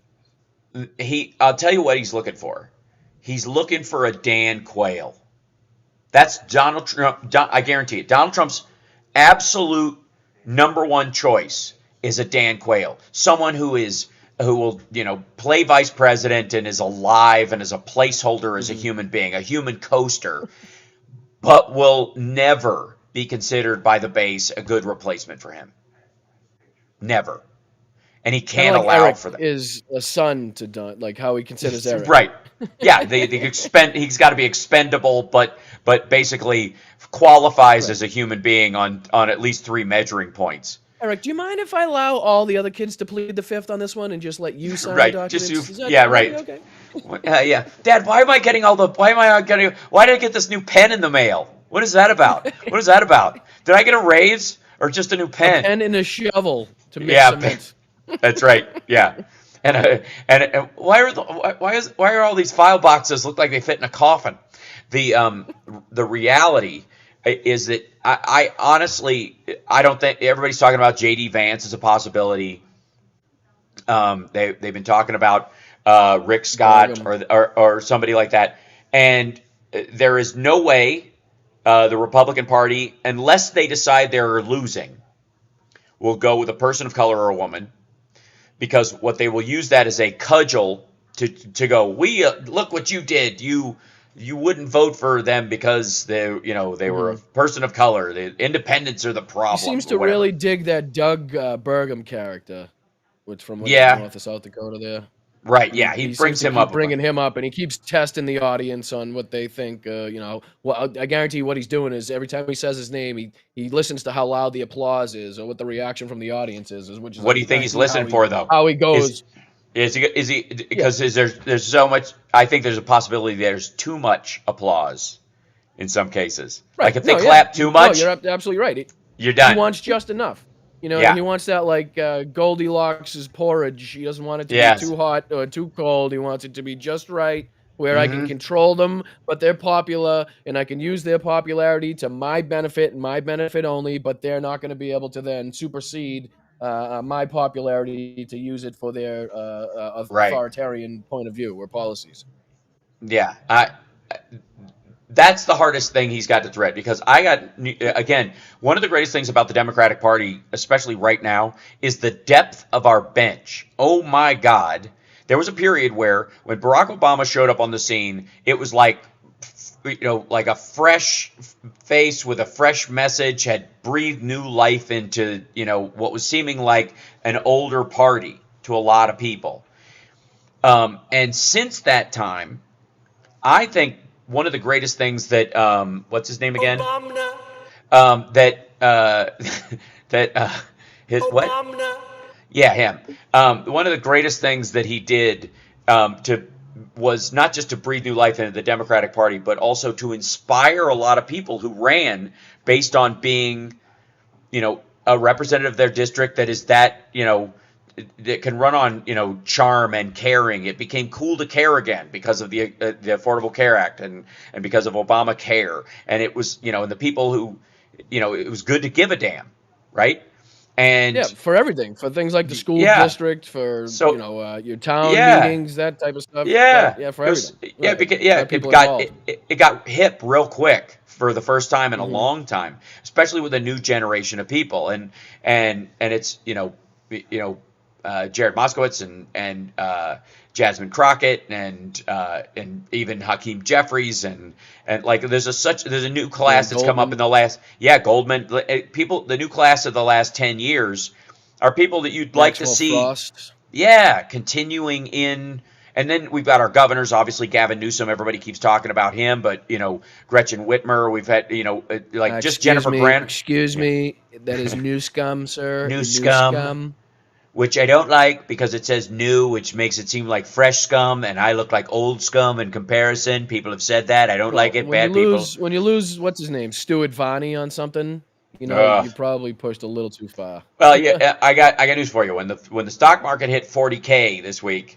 I'll tell you what he's looking for. He's looking for a Dan Quayle. That's Donald Trump. I guarantee it. Donald Trump's absolute number one choice is a Dan Quayle, someone who will play vice president and is alive and is a placeholder as a human being, a human coaster, but will never be considered by the base a good replacement for him. Never. And he can't Like allow Eric for that. Is a son to Don, like how he considers Eric. Right. Yeah, he's got to be expendable, but basically qualifies as a human being on at least 3 measuring points. Eric, do you mind if I allow all the other kids to plead the fifth on this one and just let you sign Right, the documents? just you. Yeah, right. Okay. Yeah, Dad, why did I get this new pen in the mail? What is that about? What is that about? Did I get a raise or just a new pen? A pen and a shovel to mix cement. That's right. Yeah. And why are all these file boxes look like they fit in a coffin? The reality is that I honestly don't think everybody's talking about J.D. Vance as a possibility. They've been talking about Rick Scott or somebody like that, and there is no way the Republican Party, unless they decide they're losing, will go with a person of color or a woman, because what they will use that as a cudgel to go, look what you did. You wouldn't vote for them because they were a person of color. The independents are the problem. He seems to really dig that Doug Burgum character, which from North to South Dakota there. Right, yeah, he brings him up. Bringing him up, and he keeps testing the audience on what they think. Well, I guarantee what he's doing is every time he says his name, he listens to how loud the applause is or what the reaction from the audience is. Which is what do you think he's listening for, though? How he goes. Is he because there's so much? I think there's a possibility there's too much applause in some cases. Right. Like if they clap too much, you're absolutely right. You're done. He wants just enough. He wants that like Goldilocks' porridge. He doesn't want it to be too hot or too cold. He wants it to be just right, where I can control them, but they're popular, and I can use their popularity to my benefit and my benefit only, but they're not going to be able to then supersede my popularity to use it for their authoritarian point of view or policies. Yeah, that's the hardest thing he's got to thread, because again, one of the greatest things about the Democratic Party, especially right now, is the depth of our bench. Oh my God. There was a period where when Barack Obama showed up on the scene, it was like a fresh face with a fresh message had breathed new life into, what was seeming like an older party to a lot of people. And since that time, I think one of the greatest things that, what's his name again? His what? Yeah, him. One of the greatest things that he did was not just to breathe new life into the Democratic Party, but also to inspire a lot of people who ran based on being, a representative of their district that is that can run on, charm and caring. It became cool to care again because of the Affordable Care Act and because of Obamacare. And it was, and the people who, it was good to give a damn, right? And Yeah, for everything, for things like the school yeah, district, for so your town yeah, meetings, that type of stuff. yeah, For it was everything, right? because yeah, Got people involved. it got hip real quick for the first time in a Hmm. long time, especially with a new generation of people, and it's Jared Moskowitz and Jasmine Crockett and even Hakeem Jeffries and like there's a new Yeah, class that's come up in Goldman, the last Goldman people, the new class of the last 10 years are people that you'd like to Maxwell see, Frost. continuing in. And then we've got our governors, obviously Gavin Newsom. Everybody keeps talking about him, but Gretchen Whitmer. We've had like just Jennifer Grant, Excuse yeah, me. That is new scum, sir. new New scum, scum. which I don't like because it says new, which makes it seem like fresh scum, and I look like old scum in comparison. People have said that. I don't like Well, it. Bad people. when you lose, what's his name, Stuart Varney on something, Ugh. you probably pushed a little too far. Well, yeah, I got news for you. When the stock market hit 40K this week,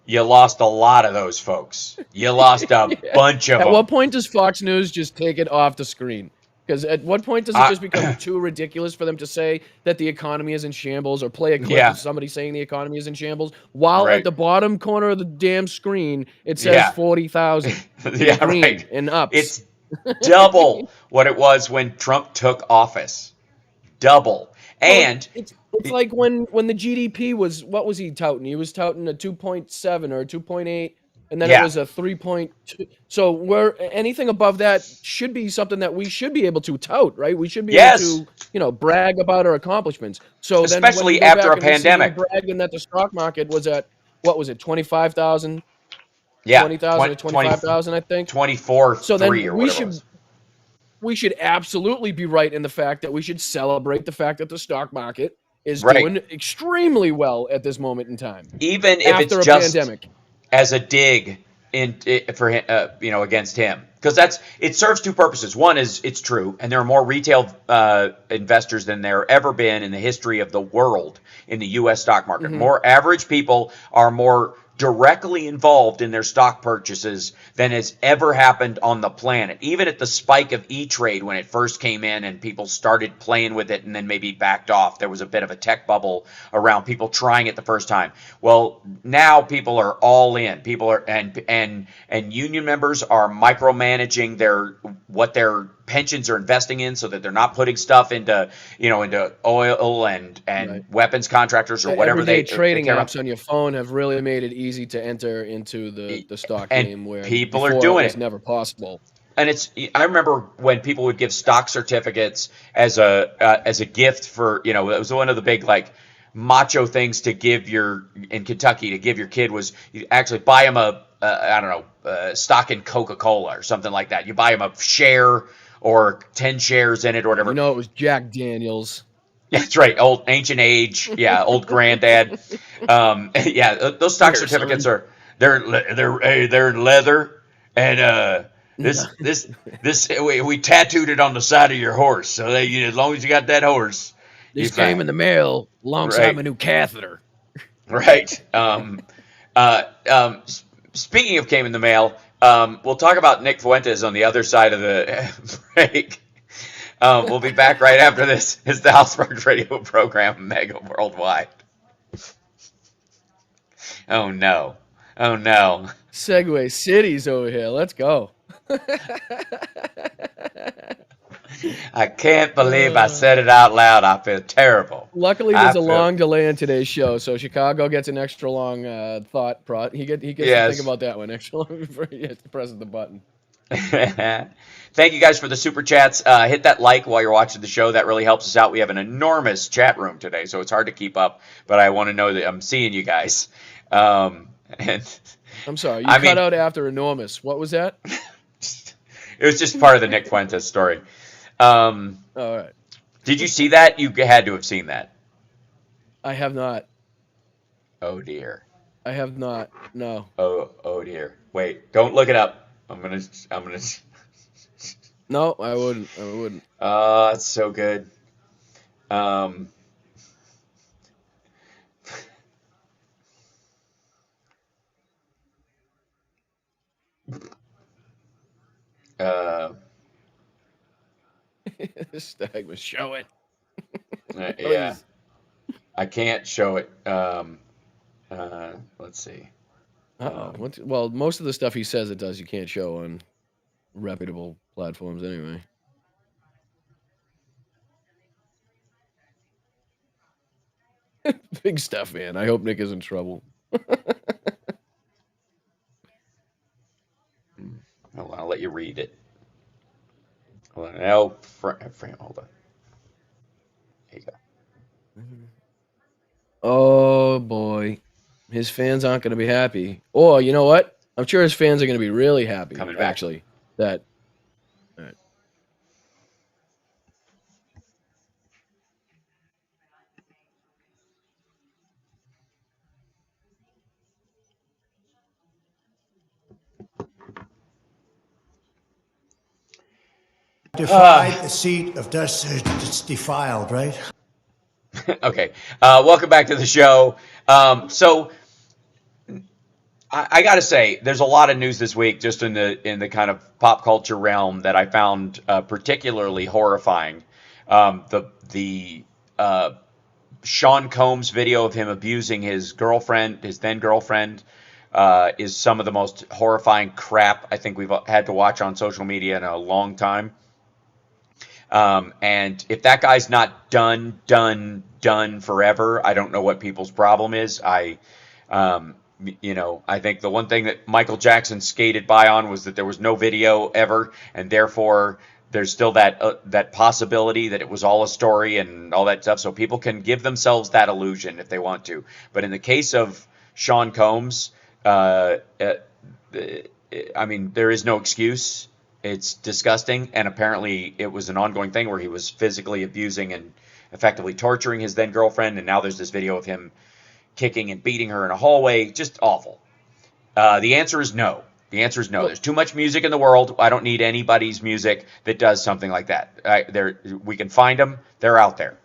you lost a lot of those folks. You lost a Yeah. bunch of At them. what point does Fox News just take it off the screen? Because at what point does it just become I, too ridiculous for them to say that the economy is in shambles or play a clip of yeah, somebody saying the economy is in shambles while at right. the bottom corner of the damn screen it says Yeah, 40,000 in yeah, green right. and ups? It's double what it was when Trump took office. Double. Well, And it's like when the GDP was, what was he touting? He was touting a 2.7 or 2.8, and then it yeah, was a 3.2. So we're anything above that should be something that we should be able to tout, right? We should be able yes, to, brag about our accomplishments. So then when we especially go after a back and we see him pandemic. bragging that the stock market was at, what was it, 25,000, Yeah, 20,000 to 25,000, I think. 24 So then 3 or whatever it was. we should absolutely be right in the fact that we should celebrate the fact that the stock market is Right. doing extremely well at this moment in time Even if it's after a just pandemic. as a dig for him, against him, because it serves two purposes. One is it's true, and there are more retail investors than there ever been in the history of the world in the U.S. stock market. Hmm. More average people are more directly involved in their stock purchases than has ever happened on the planet. Even at the spike of E-Trade when it first came in and people started playing with it and then maybe backed off, there was a bit of a tech bubble around people trying it the first time. Well, now people are all in. People are and union members are micromanaging what their pensions are investing in so that they're not putting stuff into oil and Right. weapons contractors or whatever Everyday they trading care about. apps on your phone have really made it easy to enter into the stock And game where people are before it doing was it. never possible. And I remember when people would give stock certificates as a gift for, it was one of the big like macho things to give in Kentucky to give your kid was you actually buy him I don't know, stock in Coca-Cola or something like that. You buy him a share or 10 shares in it or whatever. It was Jack Daniels. That's right. Old ancient age. Yeah. Old granddad. Yeah. Those stock certificates they're in leather and, we tattooed it on the side of your horse. So as long as you got that horse, you're This came fine. in the mail alongside Right. my new catheter. Right. Speaking of came in the mail, we'll talk about Nick Fuentes on the other side of the break. We'll be back right after this. It's the Housemark Radio program, Mega Worldwide. Oh no. Oh no. Segway Cities over here. Let's go. I can't believe I said it out loud. I feel terrible. Luckily, I there's a feel long delay in today's show, so Chicago gets an extra long thought. He gets to yes. think about that one extra long before he presses the button. Thank you guys for the super chats. Hit that like while you're watching the show. That really helps us out. We have an enormous chat room today, so it's hard to keep up. But I want to know that I'm seeing you guys. And I'm sorry, you cut out after enormous. What was that? It was just part of the Nick Fuentes story. All right. Did you see that? You had to have seen that. I have not. Oh dear. I have not. No. Oh dear. Wait, don't look it up. I'm gonna. No, I wouldn't. It's so good. Stag was showing. Yeah. I can't show it. Let's see. Uh-oh. Well, most of the stuff he says it does, you can't show on reputable platforms anyway. Big stuff, man. I hope Nick is in trouble. Hold on, I'll let you read it. Hold on. Oh, hold on. There you go. Oh boy, his fans aren't going to be happy. Or you know what? I'm sure his fans are going to be really happy. Coming back. Actually, that. All right. Defied the seat of dust. It's defiled, right? Okay. Welcome back to the show. So I got to say, there's a lot of news this week, just in the kind of pop culture realm, that I found particularly horrifying. The Sean Combs video of him abusing his girlfriend, his then girlfriend, is some of the most horrifying crap I think we've had to watch on social media in a long time. And if that guy's not done forever, I don't know what people's problem is. I think the one thing that Michael Jackson skated by on was that there was no video ever, and therefore there's still that possibility that it was all a story and all that stuff. So people can give themselves that illusion if they want to. But in the case of Sean Combs, I mean, there is no excuse. It's disgusting, and apparently it was an ongoing thing where he was physically abusing and effectively torturing his then girlfriend, and now there's this video of him kicking and beating her in a hallway. Just awful. The answer is no. The answer is no. There's too much music in the world. I don't need anybody's music that does something like that. We can find them. They're out there.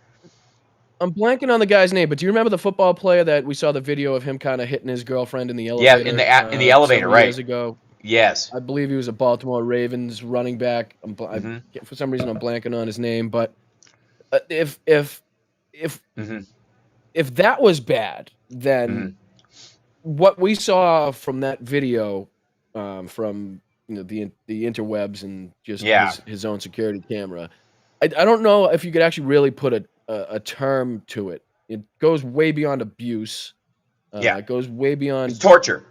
I'm blanking on the guy's name, but do you remember the football player that we saw the video of him kind of hitting his girlfriend in the elevator? Yeah, in the elevator, several right? Years ago. Yes. I believe he was a Baltimore Ravens running back. For some reason, I'm blanking on his name. But if that was bad, then what we saw from that video, from the interwebs and just his own security camera, I don't know if you could actually really put a term to it. It goes way beyond abuse. It goes way beyond it's torture.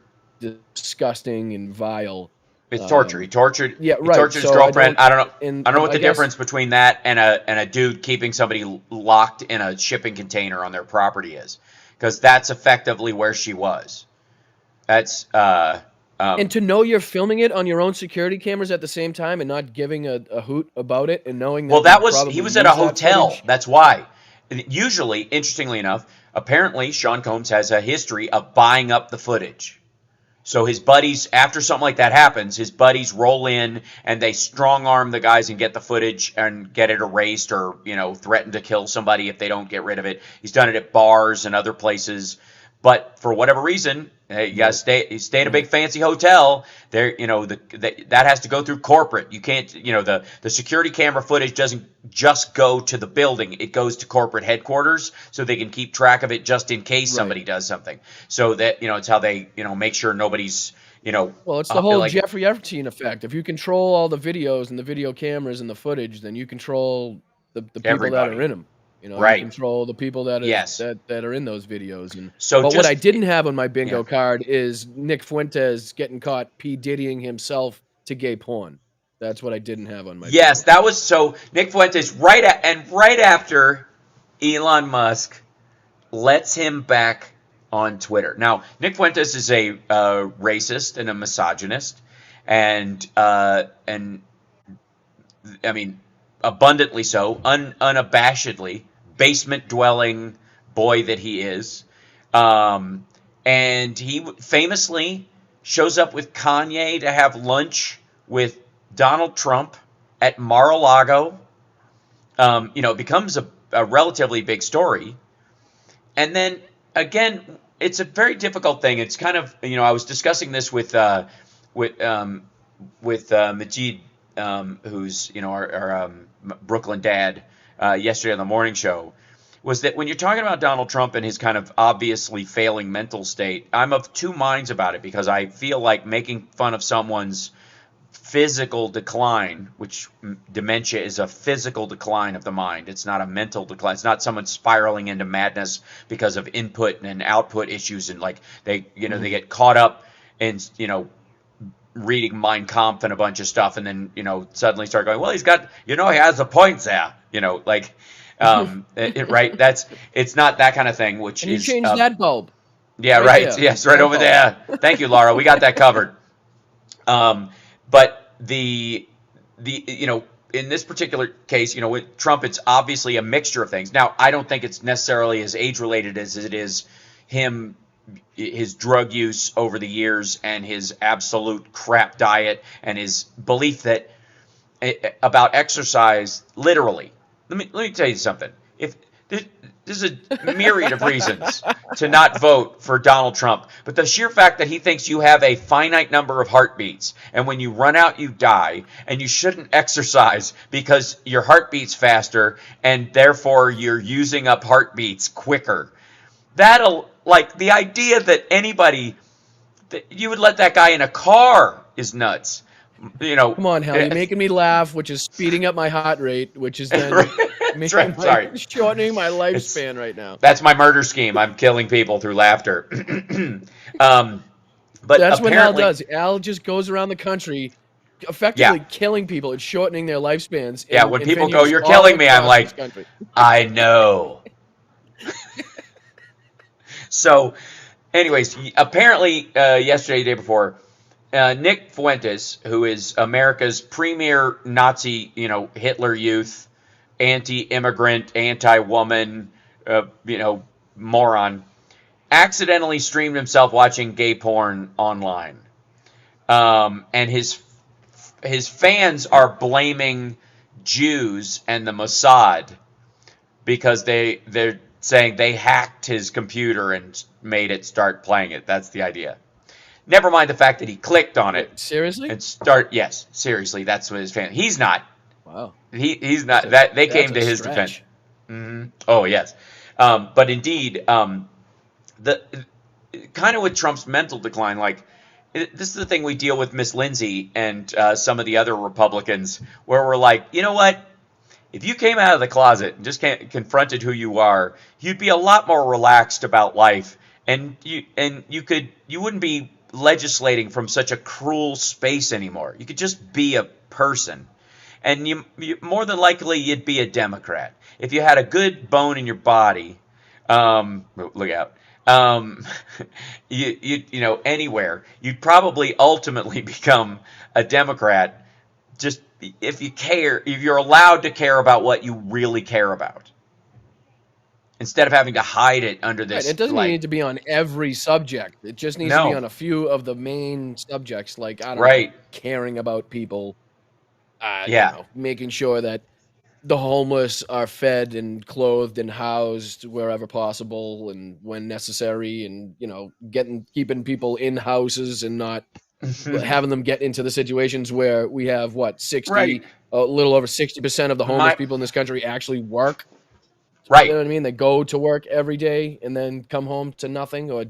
Disgusting and vile. It's torture. He tortured. Yeah, right. He tortured his girlfriend. I don't know what the difference between that and a dude keeping somebody locked in a shipping container on their property is, because that's effectively where she was. That's and to know you're filming it on your own security cameras at the same time and not giving a hoot about it and knowing that he was at a hotel. That's why. Usually, interestingly enough, apparently Sean Combs has a history of buying up the footage. So his buddies, after something like that happens, his buddies roll in and they strong arm the guys and get the footage and get it erased, or threaten to kill somebody if they don't get rid of it. He's done it at bars and other places. But for whatever reason, you gotta stay at a big fancy hotel. There, that has to go through corporate. You can't, the security camera footage doesn't just go to the building. It goes to corporate headquarters so they can keep track of it just in case somebody does something. So that it's how they make sure nobody's Well, it's the whole Jeffrey Epstein effect. If you control all the videos and the video cameras and the footage, then you control the people that are in them. You control the people that are in those videos. And but what I didn't have on my bingo card is Nick Fuentes getting caught P. Diddying himself to gay porn. That's what I didn't have on my. Yes, that was so. Nick Fuentes right after Elon Musk lets him back on Twitter. Now, Nick Fuentes is a racist and a misogynist, and I mean, abundantly so, unabashedly, basement-dwelling boy that he is. And he famously shows up with Kanye to have lunch with Donald Trump at Mar-a-Lago. It becomes a relatively big story. And then, again, it's a very difficult thing. It's kind of, I was discussing this with Majid, who's our Brooklyn dad, yesterday on the morning show, was that when you're talking about Donald Trump and his kind of obviously failing mental state, I'm of two minds about it, because I feel like making fun of someone's physical decline, which dementia is a physical decline of the mind. It's not a mental decline. It's not someone spiraling into madness because of input and output issues, and like they get caught up in reading Mein Kampf and a bunch of stuff, and then suddenly start going, well, he's got he has a point there, right. It's not that kind of thing, which And you is change that bulb. yeah, right right. there. Yes, right That over bulb. there. Thank you, Laura. We got that covered. But the in this particular case, with Trump, it's obviously a mixture of things. Now, I don't think it's necessarily as age related as it is his drug use over the years and his absolute crap diet and his belief that about exercise. Literally, let me tell you something. If there's a myriad of reasons to not vote for Donald Trump, but the sheer fact that he thinks you have a finite number of heartbeats, and when you run out, you die, and you shouldn't exercise because your heart beats faster, and therefore you're using up heartbeats quicker. The idea that you would let that guy in a car is nuts. Come on, Hal, you're making me laugh, which is speeding up my heart rate, which is then That's right. Sorry. shortening my lifespan right now. That's my murder scheme. I'm killing people through laughter. But That's what Al apparently, does. Al just goes around the country effectively killing people and shortening their lifespans. Yeah, in when people venues go, "You're all killing me," I'm across like, this country. I know. So, anyways, apparently yesterday, the day before, Nick Fuentes, who is America's premier Nazi, Hitler Youth, anti-immigrant, anti-woman, moron, accidentally streamed himself watching gay porn online, and his fans are blaming Jews and the Mossad because they're saying they hacked his computer and made it start playing it. That's the idea. Never mind the fact that he clicked on it. Seriously? And yes, seriously, that's what his fan. He's not. Wow. He's not. That they came to his stretch. defense. Mm-hmm. Oh yes, but indeed, the kind of with Trump's mental decline, this is the thing we deal with Miss Lindsay and some of the other Republicans, where we're like, you know what? If you came out of the closet and just confronted who you are, you'd be a lot more relaxed about life, and you wouldn't be legislating from such a cruel space anymore. You could just be a person, and you more than likely you'd be a Democrat if you had a good bone in your body. Look out. Anywhere, you'd probably ultimately become a Democrat, just if you're allowed to care about what you really care about, instead of having to hide it under this. Right. It doesn't need to be on every subject. It just needs to be on a few of the main subjects, like, I don't know, caring about people, making sure that the homeless are fed and clothed and housed wherever possible and when necessary, and keeping people in houses and not having them get into the situations where we have a little over 60% of the homeless people in this country actually work. Right. You know what I mean? They go to work every day and then come home to nothing, or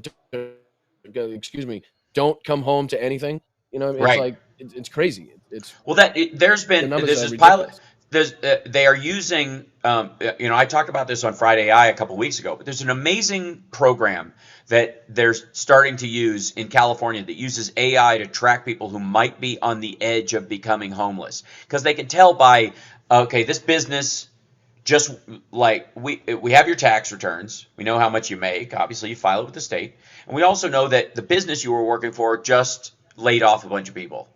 don't come home to anything. It's like it's crazy. They are using, I talked about this on Friday a couple weeks ago, but there's an amazing program that they're starting to use in California that uses AI to track people who might be on the edge of becoming homeless. Because they can tell by, this business, just like we have your tax returns. We know how much you make. Obviously, you file it with the state. And we also know that the business you were working for just laid off a bunch of people.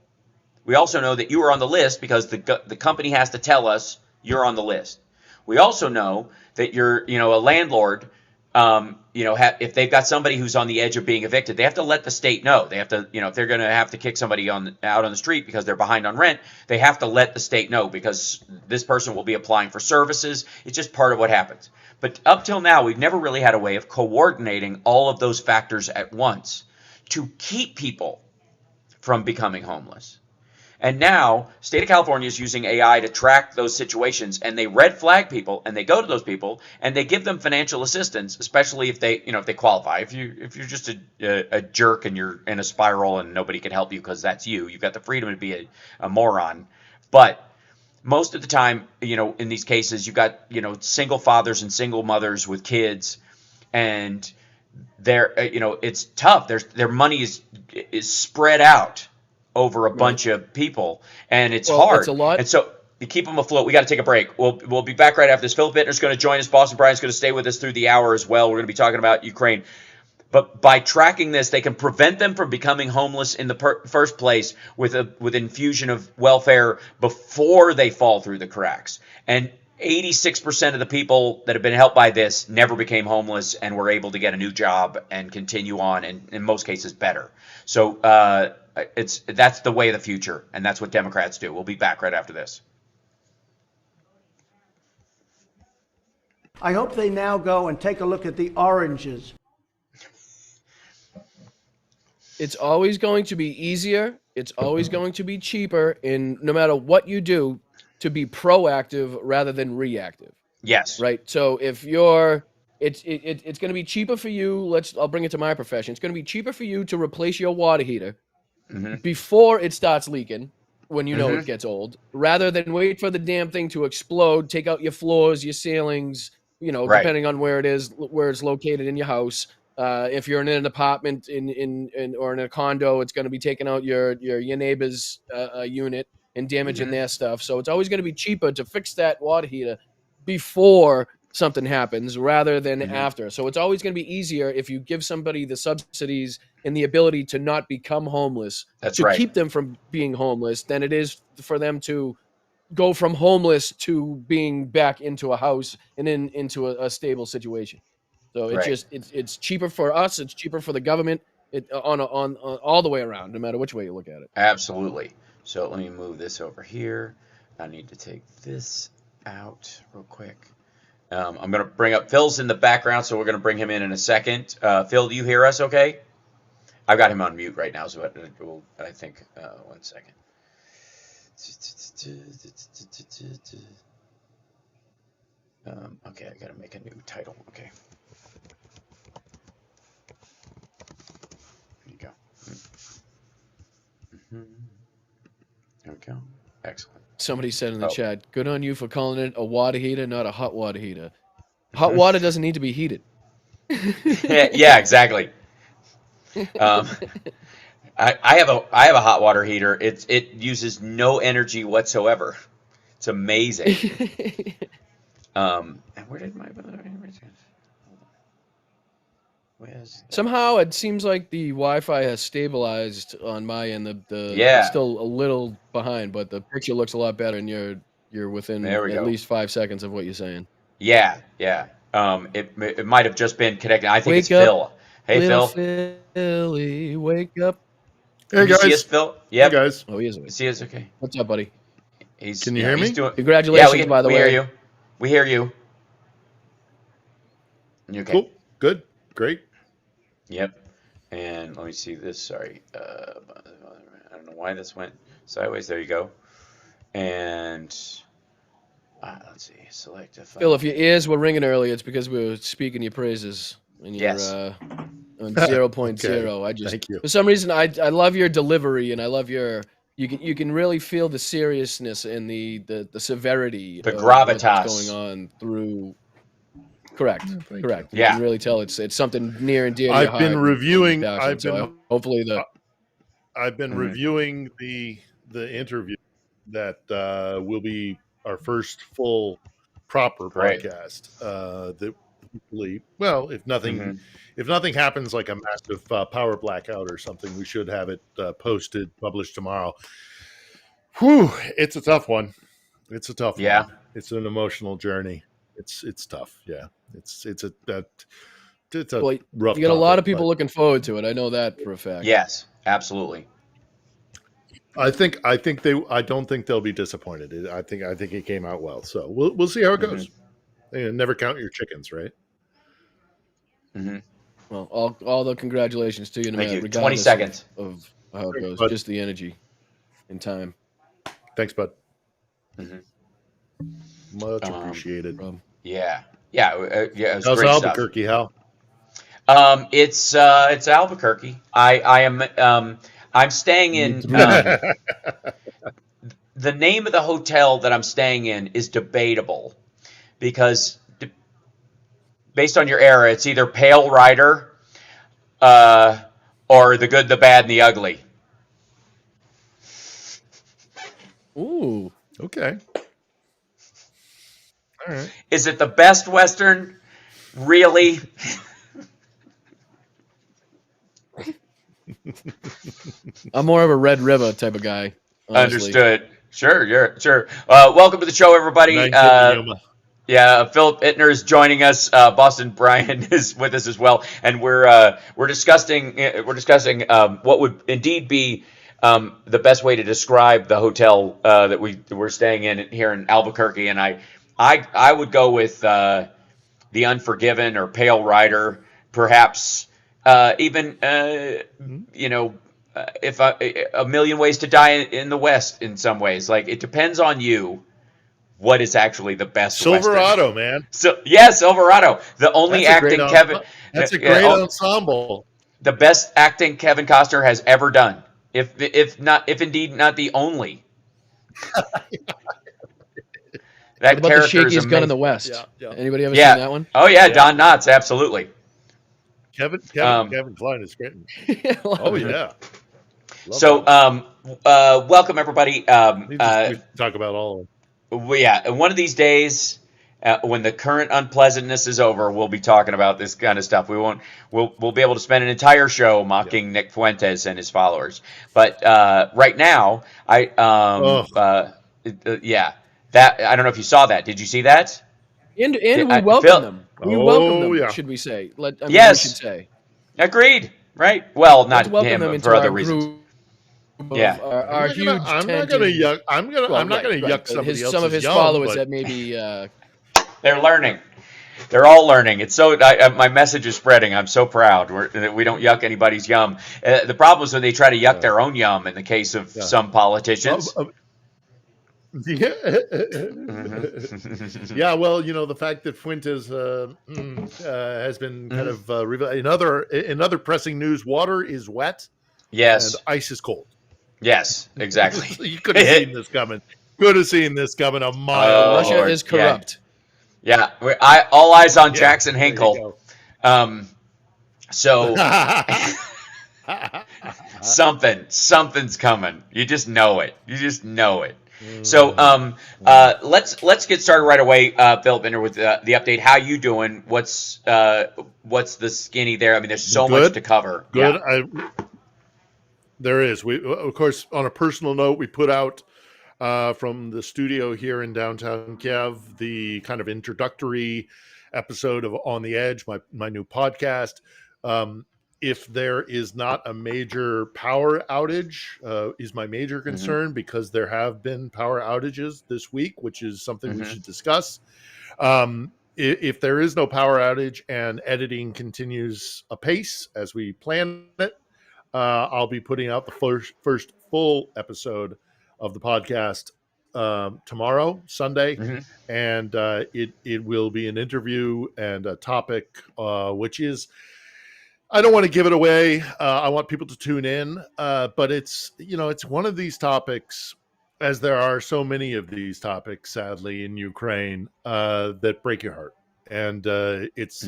We also know that you were on the list because the company has to tell us you're on the list. We also know that you're, a landlord. If they've got somebody who's on the edge of being evicted, they have to let the state know. They have to, if they're going to have to kick somebody out on the street because they're behind on rent, they have to let the state know because this person will be applying for services. It's just part of what happens. But up till now, we've never really had a way of coordinating all of those factors at once to keep people from becoming homeless. And now, state of California is using AI to track those situations, and they red flag people, and they go to those people, and they give them financial assistance, especially if they, if they qualify. If you're just a jerk and you're in a spiral and nobody can help you because that's you, you've got the freedom to be a moron. But most of the time, in these cases, you've got, single fathers and single mothers with kids, and they're, it's tough. Their money is spread out over a bunch of people, and it's hard. It's a lot. And so to keep them afloat, we got to take a break. We'll be back right after this. Philip Bittner's going to join us. Boston Brian's going to stay with us through the hour as well. We're going to be talking about Ukraine. But by tracking this, they can prevent them from becoming homeless in the first place with infusion of welfare before they fall through the cracks. And 86% of the people that have been helped by this never became homeless and were able to get a new job and continue on, and in most cases better. So that's the way of the future, and that's what Democrats do. We'll be back right after this. I hope they now go and take a look at the oranges. It's always going to be easier. It's always going to be cheaper, and no matter what you do, to be proactive rather than reactive. Yes. Right. So if you're, it's going to be cheaper for you. I'll bring it to my profession. It's going to be cheaper for you to replace your water heater before it starts leaking when you know it gets old, rather than wait for the damn thing to explode, take out your floors, your ceilings, depending on where it is, where it's located in your house. If you're in an apartment or in a condo, it's going to be taking out your neighbor's unit and damaging their stuff. So it's always going to be cheaper to fix that water heater before something happens rather than after. So it's always going to be easier if you give somebody the subsidies and the ability to not become homeless, keep them from being homeless, than it is for them to go from homeless to being back into a house and into a stable situation. So it's cheaper for us. It's cheaper for the government. On all the way around, no matter which way you look at it. Absolutely. So let me move this over here. I need to take this out real quick. I'm going to bring up Phil's in the background, so we're going to bring him in a second. Phil, do you hear us okay? I've got him on mute right now, so I think 1 second. Okay, I got to make a new title. Okay. There you go. There we go. Excellent. Somebody said in the chat, good on you for calling it a water heater, not a hot water heater. Hot water doesn't need to be heated. Yeah, exactly. I have a hot water heater. It uses no energy whatsoever. It's amazing. And where did my somehow it seems like the Wi-Fi has stabilized on my end. It's still a little behind, but the picture looks a lot better, and you're within at least 5 seconds of what you're saying. Yeah. It might have just been connected. I think it's Phil. Hey, Phil. Philly, wake up. Hey, guys. See us, Phil? Yep. Hey, guys. Oh, he is awake. See us? Okay. What's up, buddy? Can you hear me? Congratulations, by the way. We hear you. We hear you. Okay. Cool. Good. Great. Yep. And let me see this. Sorry. I don't know why this went sideways. There you go. And let's see. Select a file. Phil, if your ears were ringing earlier, it's because we were speaking your praises. And you're on 0.0. Okay. Thank you. For some reason, I love your delivery, and I love your... You can really feel the seriousness and the severity, the gravitas that's going on through. Correct. Correct. Yeah. You can really tell it's something near and dear to your heart. I've been reviewing the interview that will be our first full proper broadcast. That hopefully, well, if nothing happens like a massive power blackout or something, we should have it published tomorrow. Whew, it's a tough one. It's a tough one. It's an emotional journey. It's tough. Yeah. It's a rough. You got a lot of people looking forward to it. I know that for a fact. Yes, absolutely. I don't think they'll be disappointed. I think it came out well. So we'll see how it goes. And never count your chickens, right? Mm-hmm. Well, all the congratulations to you, Thank you. regardless 20 seconds of how it goes. Just the energy and time. Thanks, bud. Mhm. Much appreciated. Yeah, it was How's great stuff. Albuquerque, Hal? It's Albuquerque. I'm staying in. The name of the hotel that I'm staying in is debatable because based on your era, it's either Pale Rider, or The Good, the Bad, and the Ugly. Ooh. Okay. All right. Is it the best Western? Really? I'm more of a Red River type of guy. Honestly. Understood. Sure. Welcome to the show, everybody. Philip Ittner is joining us. Boston Brian is with us as well, and we're discussing what would indeed be the best way to describe the hotel that we're staying in here in Albuquerque. And I would go with The Unforgiven or Pale Rider, perhaps even if A Million Ways to Die in the West. In some ways, like it depends on you. What is actually the best Silverado, Western. man. So yeah, Silverado. The only acting Kevin. That's a great ensemble. The best acting Kevin Costner has ever done. If indeed not the only. That what about the Shakiest Gun in the West? Yeah. Anybody ever seen that one? Oh yeah, Don Knotts, absolutely. Kevin Kline is great. Oh yeah. Welcome everybody. We talk about all of them. Yeah, one of these days, when the current unpleasantness is over, we'll be talking about this kind of stuff. We'll be able to spend an entire show mocking Nick Fuentes and his followers. But right now, that I don't know if you saw that. Did you see that? And we welcome them. We welcome them. Yeah. Should we say? Yes. We should say. Agreed. Right. Well, not him, them for other reasons. Yeah, our huge. I'm not going to yuck. I'm not going to yuck some of his followers that maybe. They're learning. They're all learning. It's so my message is spreading. I'm so proud that we don't yuck anybody's yum. The problem is when they try to yuck their own yum. In the case of some politicians. Yeah, well, the fact that Fuentes has been kind of in other pressing news. Water is wet. Yes, and ice is cold. Yes, exactly. So you could have seen this coming. Could have seen this coming a mile. Russia is corrupt. Yeah, all eyes on Jackson Hinkle. So something's coming. You just know it. So let's get started right away, Philip Binder, with the update. How you doing? What's the skinny there? I mean, there's so much to cover. Good. Yeah. There is. We, of course, on a personal note, we put out from the studio here in downtown Kiev the kind of introductory episode of On the Edge, my new podcast. If there is not a major power outage, is my major concern, because there have been power outages this week, which is something we should discuss. If there is no power outage and editing continues apace as we plan it, I'll be putting out the first full episode of the podcast tomorrow, Sunday, and it will be an interview and a topic, which is, I don't want to give it away. I want people to tune in, but it's one of these topics, as there are so many of these topics, sadly, in Ukraine, that break your heart, and it's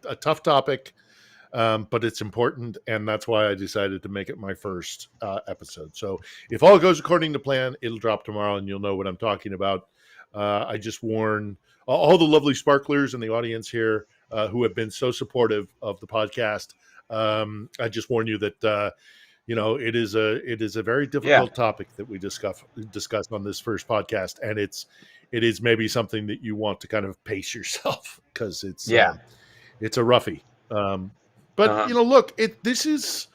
a tough topic. But it's important, and that's why I decided to make it my first episode. So if all goes according to plan, it'll drop tomorrow, and you'll know what I'm talking about. I just warn all the lovely sparklers in the audience here who have been so supportive of the podcast. I just warn you that it is a very difficult topic that we discuss on this first podcast, and it is maybe something that you want to kind of pace yourself, because it's a roughie. But look, this is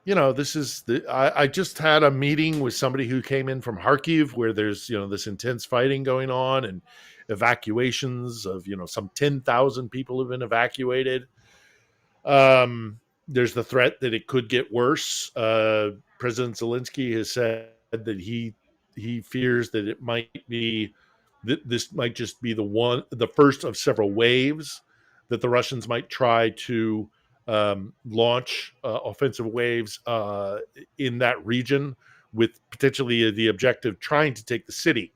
I just had a meeting with somebody who came in from Kharkiv, where there's this intense fighting going on, and evacuations of some 10,000 people have been evacuated. There's the threat that it could get worse. President Zelensky has said that he he fears that it might be that this might just be the first of several waves that the Russians might try to launch offensive waves in that region, with potentially the objective trying to take the city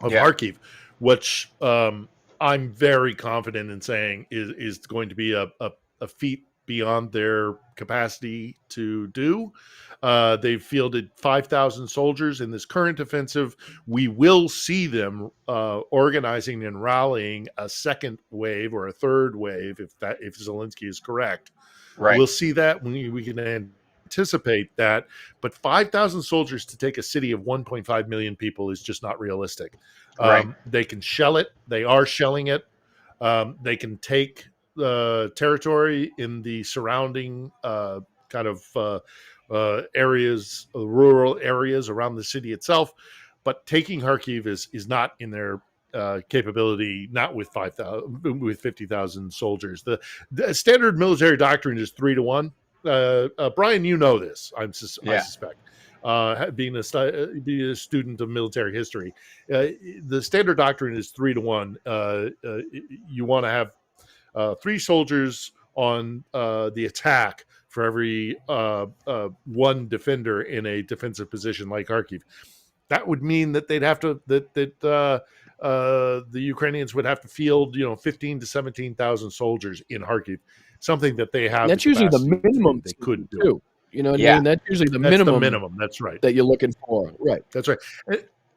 of Kharkiv, which I'm very confident in saying is going to be a feat beyond their capacity to do. They've fielded 5,000 soldiers in this current offensive. We will see them organizing and rallying a second wave or a third wave, if Zelensky is correct. Right. We'll see that when we can anticipate that, but 5,000 soldiers to take a city of 1.5 million people is just not realistic. Right. They can shell it. They are shelling it. They can take territory in the surrounding kind of areas, rural areas around the city itself. But taking Kharkiv is not in their capability, not with 50,000 soldiers. The standard military doctrine is 3-1. Brian, you know this. I suspect. Being a student of military history, the standard doctrine is 3-1. You want to have 3 soldiers on the attack for every one defender in a defensive position like Kharkiv. That would mean that they'd have to the Ukrainians would have to field 15 to 17,000 soldiers in Kharkiv, something that they have. That's usually the minimum they could do. Too. You know what I mean? That's usually the minimum. The minimum. That's right. That you're looking for. Right. That's right.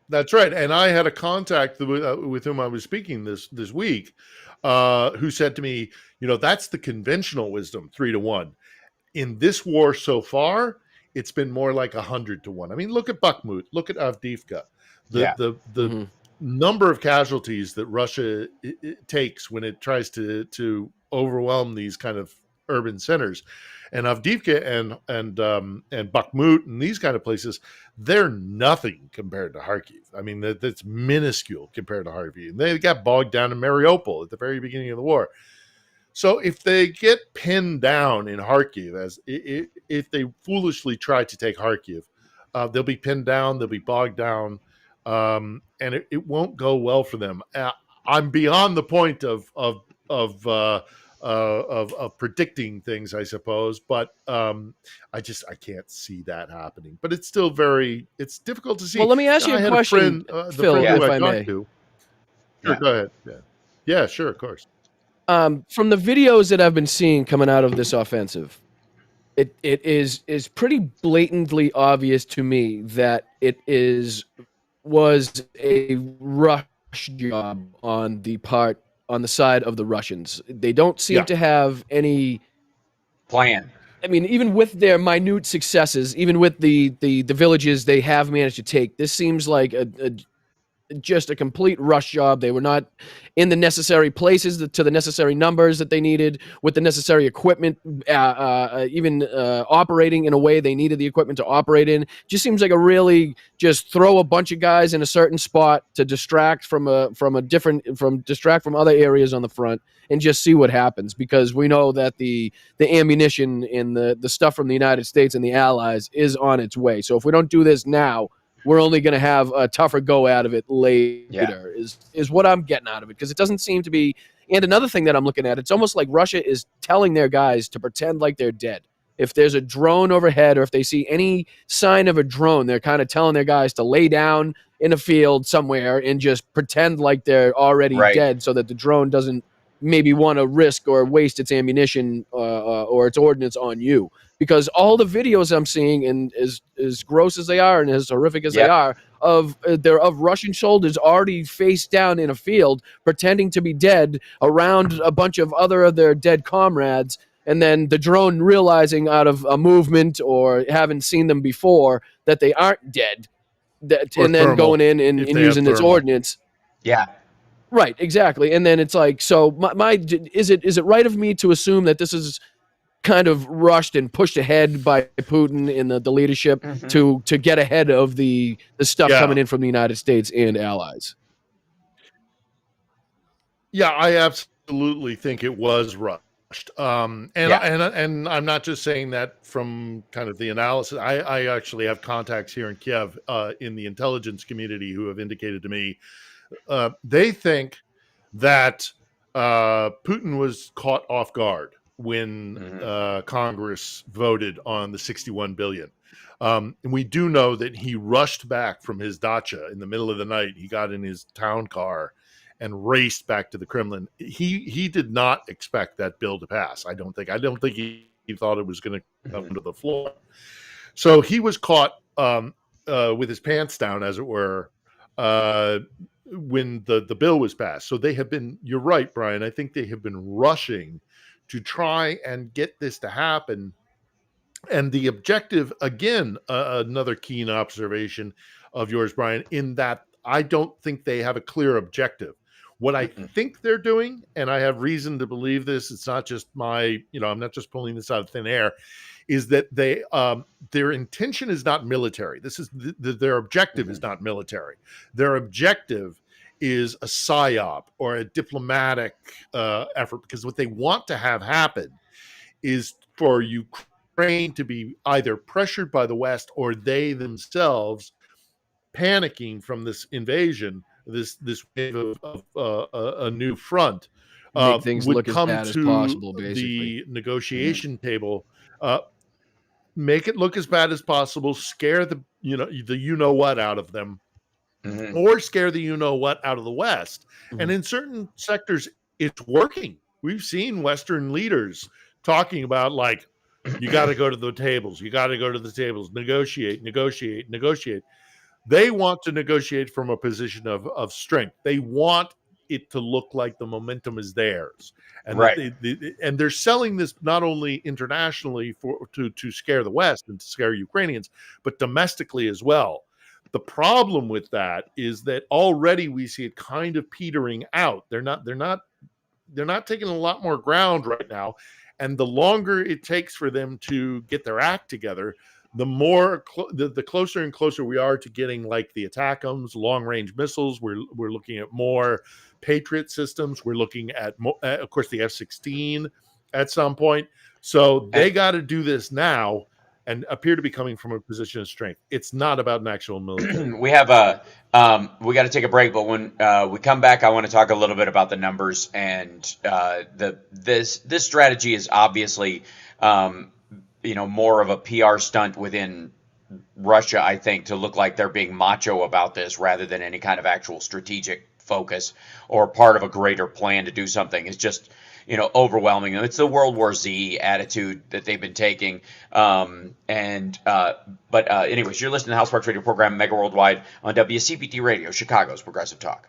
That's right. And I had a contact with whom I was speaking this week, who said to me, that's the conventional wisdom, 3-1. In this war so far, it's been more like 100-1. I mean, look at Bakhmut, look at Avdiivka. The number of casualties that Russia takes when it tries to overwhelm these kind of urban centers, and Avdiivka and Bakhmut and these kind of places, they're nothing compared to Kharkiv. I mean, that's minuscule compared to Kharkiv. They got bogged down in Mariupol at the very beginning of the war. So if they get pinned down in Kharkiv, if they foolishly try to take Kharkiv, they'll be pinned down, they'll be bogged down, and it won't go well for them. I'm beyond the point of predicting things, I suppose, but I can't see that happening. But it's still it's difficult to see. Well, let me ask you a question, Phil, if I may. Sure, go ahead. Yeah, sure, of course. From the videos that I've been seeing coming out of this offensive, it is pretty blatantly obvious to me that it was a rush job on the side of the Russians. They don't seem to have any plan. I mean, even with their minute successes, even with the villages they have managed to take, this seems like just a complete rush job. They were not in the necessary places to the necessary numbers that they needed, with the necessary equipment, even operating in a way they needed the equipment to operate in. Just seems like a really just throw a bunch of guys in a certain spot to distract from other areas on the front and just see what happens, because we know that the ammunition and the stuff from the United States and the Allies is on its way. So if we don't do this now, we're only going to have a tougher go out of it later, is what I'm getting out of it. Because it doesn't seem to be. And another thing that I'm looking at, it's almost like Russia is telling their guys to pretend like they're dead. If there's a drone overhead, or if they see any sign of a drone, they're kind of telling their guys to lay down in a field somewhere and just pretend like they're already dead, so that the drone doesn't maybe want to risk or waste its ammunition or its ordnance on you. Because all the videos I'm seeing, and as gross as they are and as horrific as they are, of Russian soldiers already face down in a field pretending to be dead around a bunch of other of their dead comrades, and then the drone realizing out of a movement or having seen them before that they aren't dead, and then going in and using its ordnance. Yeah. Right, exactly. And then it's like, so is it right of me to assume that this is kind of rushed and pushed ahead by Putin and the leadership to get ahead of the stuff coming in from the United States and allies? Yeah, I absolutely think it was rushed. And I'm not just saying that from kind of the analysis. I actually have contacts here in Kiev in the intelligence community who have indicated to me they think that Putin was caught off guard when Congress voted on the 61 billion. And we do know that he rushed back from his dacha in the middle of the night. He got in his town car and raced back to the Kremlin. He did not expect that bill to pass. I don't think he thought it was going to come to the floor. So he was caught with his pants down, as it were, when the bill was passed. So they have been, you're right, Brian, I think they have been rushing to try and get this to happen. And the objective, again, another keen observation of yours, Brian, in that I don't think they have a clear objective. What I think they're doing, and I have reason to believe this, it's not just I'm not just pulling this out of thin air, is that they their intention is not military. This is their objective is not military. Their objective is a psyop or a diplomatic effort, because what they want to have happen is for Ukraine to be either pressured by the West or they themselves panicking from this invasion, this wave of a new front, Make things would look as come bad as to possible, basically. the negotiation table, make it look as bad as possible, scare the what out of them, or scare the what out of the West. And in certain sectors, it's working. We've seen Western leaders talking about, like, you got to go to the tables. You got to go to the tables. Negotiate. They want to negotiate from a position of strength. They want it to look like the momentum is theirs, and right. And they're selling this not only internationally to scare the West and to scare Ukrainians, but domestically as well. The problem with that is that already we see it kind of petering out. They're not taking a lot more ground right now, and the longer it takes for them to get their act together, the more the closer and closer we are to getting, like, the ATACMS, long-range missiles. We're looking at more Patriot systems. We're looking at, of course, the F-16 at some point. So they got to do this now and appear to be coming from a position of strength. It's not about an actual military. We have we got to take a break, but when we come back, I want to talk a little bit about the numbers and this strategy is obviously more of a PR stunt within Russia, I think, to look like they're being macho about this rather than any kind of actual strategic focus or part of a greater plan to do something. It's just overwhelming them. It's the World War Z attitude that they've been taking. But anyways, you're listening to the House Parks Radio program, Mega Worldwide, on WCPT Radio, Chicago's Progressive Talk.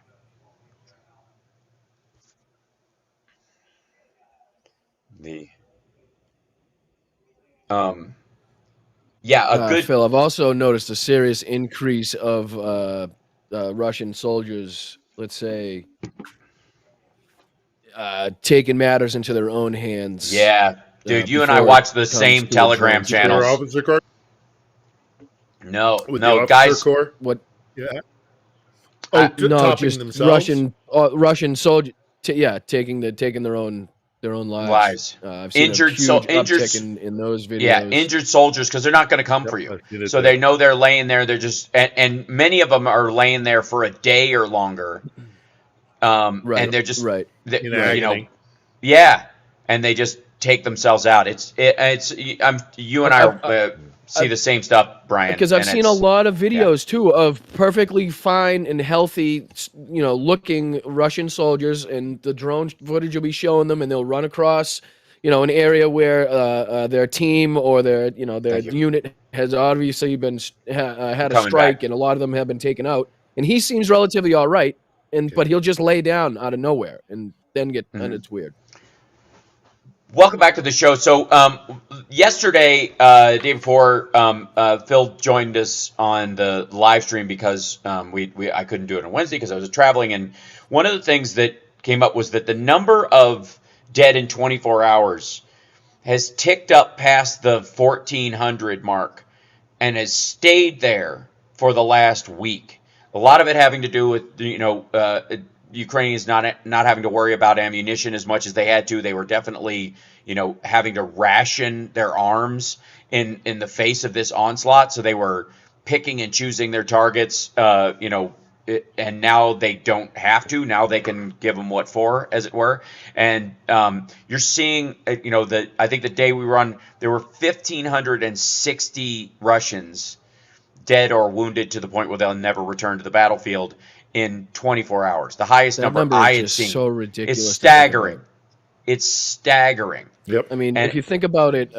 Phil, I've also noticed a serious increase of Russian soldiers, let's say, taking matters into their own hands. Yeah, dude, you and I watch the same Telegram channels. Officer Corps? No, guys. Corps? What? Yeah. No, just themselves? Russian soldiers. Taking their own lives. I've seen injured uptick in those videos. Yeah, injured soldiers, because they're not going to come for you. So they know they're laying there. They're just and many of them are laying there for a day or longer. And they're just yeah, and they just take themselves out. You and I see the same stuff, Brian, because I've seen a lot of videos too of perfectly fine and healthy, looking Russian soldiers, and the drone footage will be showing them, and they'll run across, an area where their team or their unit has obviously been had a strike, back. And a lot of them have been taken out. And he seems relatively all right, but he'll just lay down out of nowhere and then get and it's weird. Welcome back to the show. So yesterday, the day before, Phil joined us on the live stream because I couldn't do it on Wednesday because I was traveling. And one of the things that came up was that the number of dead in 24 hours has ticked up past the 1,400 mark and has stayed there for the last week. A lot of it having to do with Ukrainians not having to worry about ammunition as much as they had to. They were definitely, having to ration their arms in the face of this onslaught. So they were picking and choosing their targets, and now they don't have to. Now they can give them what for, as it were. And you're seeing, I think the day we were on, there were 1,560 Russians dead or wounded to the point where they'll never return to the battlefield in 24 hours. The highest number I had seen. So ridiculous. It's staggering. It's staggering. Yep. I mean, if you think about it,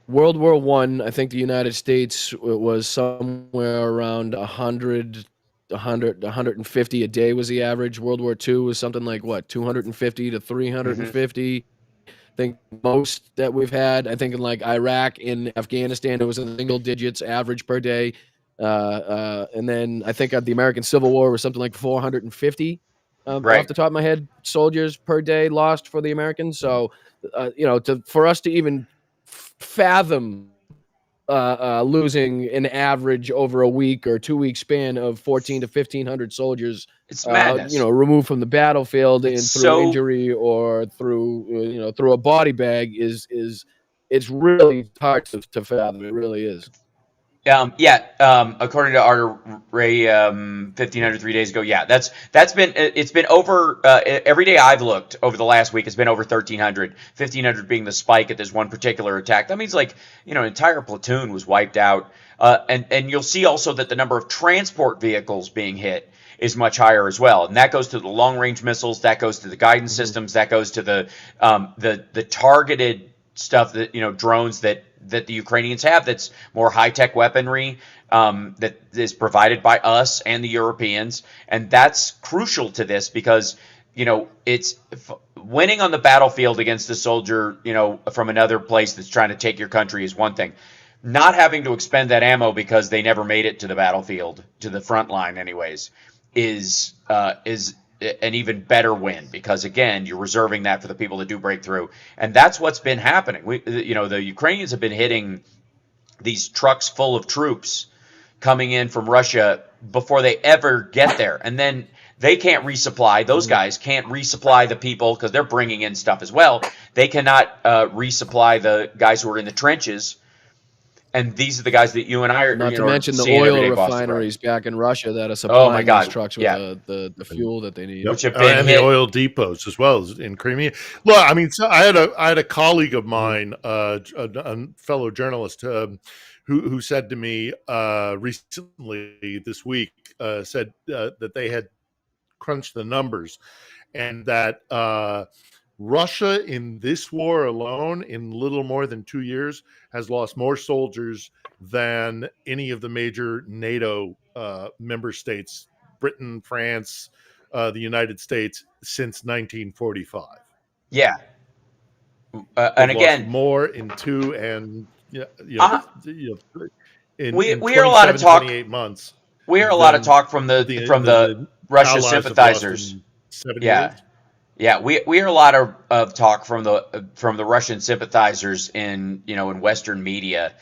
World War I think the United States was somewhere around 150 a day was the average. World War II was something like, 250 to 350. I think most that we've had, I think in like Iraq and Afghanistan, it was in single digits average per day. And then I think the American Civil War was something like 450 off the top of my head, soldiers per day lost for the Americans. So, for us to even fathom losing an average over a week or 2 week span of 14 to 1,500 soldiers, it's madness. Removed from the battlefield and through injury or through a body bag it's really hard to fathom. It really is. According to Arter Ray, 1,500 3 days ago. Yeah, it's been over every day I've looked over the last week. It's been over 1,300. 1,500 being the spike at this one particular attack. That means an entire platoon was wiped out. And you'll see also that the number of transport vehicles being hit is much higher as well, and that goes to the long range missiles. That goes to the guidance systems. That goes to the targeted stuff that drones that the Ukrainians have, that's more high-tech weaponry that is provided by us and the Europeans. And that's crucial to this because, it's winning on the battlefield against a soldier, from another place that's trying to take your country is one thing. Not having to expend that ammo because they never made it to the battlefield, to the front line anyways, is an even better win because, again, you're reserving that for the people that do break through. And that's what's been happening. The Ukrainians have been hitting these trucks full of troops coming in from Russia before they ever get there. And then they can't resupply. Those guys can't resupply the people because they're bringing in stuff as well. They cannot resupply the guys who are in the trenches. And these are the guys that you and I are not to mention the oil refineries back in Russia that are supplying these trucks with the fuel that they need. Which have been and the oil depots as well as in Crimea. Well, I mean, so I had a colleague of mine, a fellow journalist, who said to me recently this week, said that they had crunched the numbers and that Russia in this war alone, in little more than 2 years, has lost more soldiers than any of the major NATO member states, Britain, France, the United States, since 1945. Yeah. And again, more in two and in we hear a lot of talk. 28 months. We hear a lot of talk from the Russia sympathizers. 7 years. Yeah, we hear a lot of talk from the Russian sympathizers in Western media.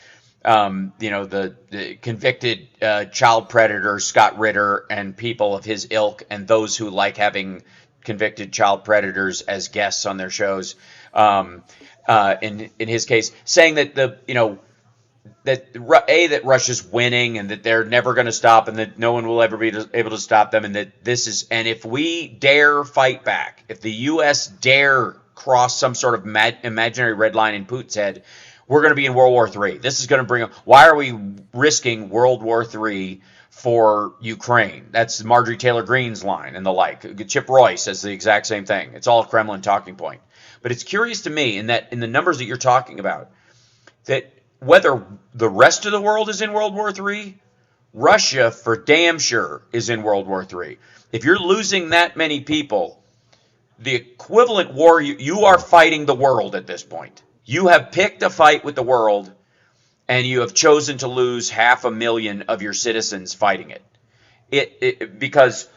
The convicted child predator Scott Ritter and people of his ilk, and those who like having convicted child predators as guests on their shows. In his case, saying that that Russia's winning and that they're never going to stop and that no one will ever be able to stop them, and that and if we dare fight back, if the U.S. dare cross some sort of imaginary red line in Putin's head, we're going to be in World War III. This is going to bring up. Why are we risking World War III for Ukraine? That's Marjorie Taylor Greene's line and the like. Chip Roy says the exact same thing. It's all a Kremlin talking point. But it's curious to me in the numbers that you're talking about, that whether the rest of the world is in World War III, Russia for damn sure is in World War III. If you're losing that many people, the equivalent war, you are fighting the world at this point. You have picked a fight with the world, and you have chosen to lose 500,000 of your citizens fighting it. Because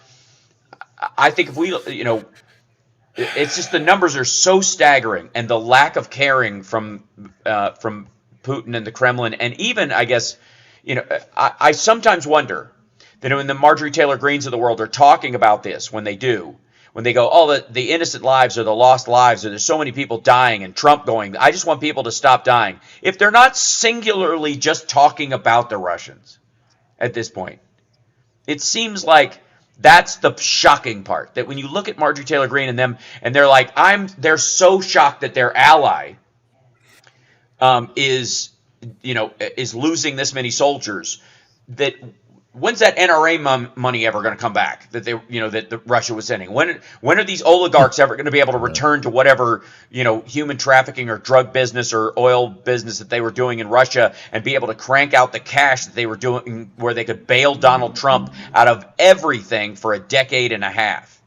I think if we, it's just the numbers are so staggering, and the lack of caring from Putin and the Kremlin, and even, I guess, I sometimes wonder, when the Marjorie Taylor Greens of the world are talking about this, when they go, oh, the innocent lives or the lost lives, or there's so many people dying, and Trump going, I just want people to stop dying. If they're not singularly just talking about the Russians at this point, it seems like that's the shocking part. That when you look at Marjorie Taylor Greene and them, and they're like, they're so shocked that their ally is losing this many soldiers. That when's that NRA money ever going to come back? That that Russia was sending. When are these oligarchs ever going to be able to return to whatever human trafficking or drug business or oil business that they were doing in Russia, and be able to crank out the cash that they were doing, where they could bail Donald Trump out of everything for a decade and a half?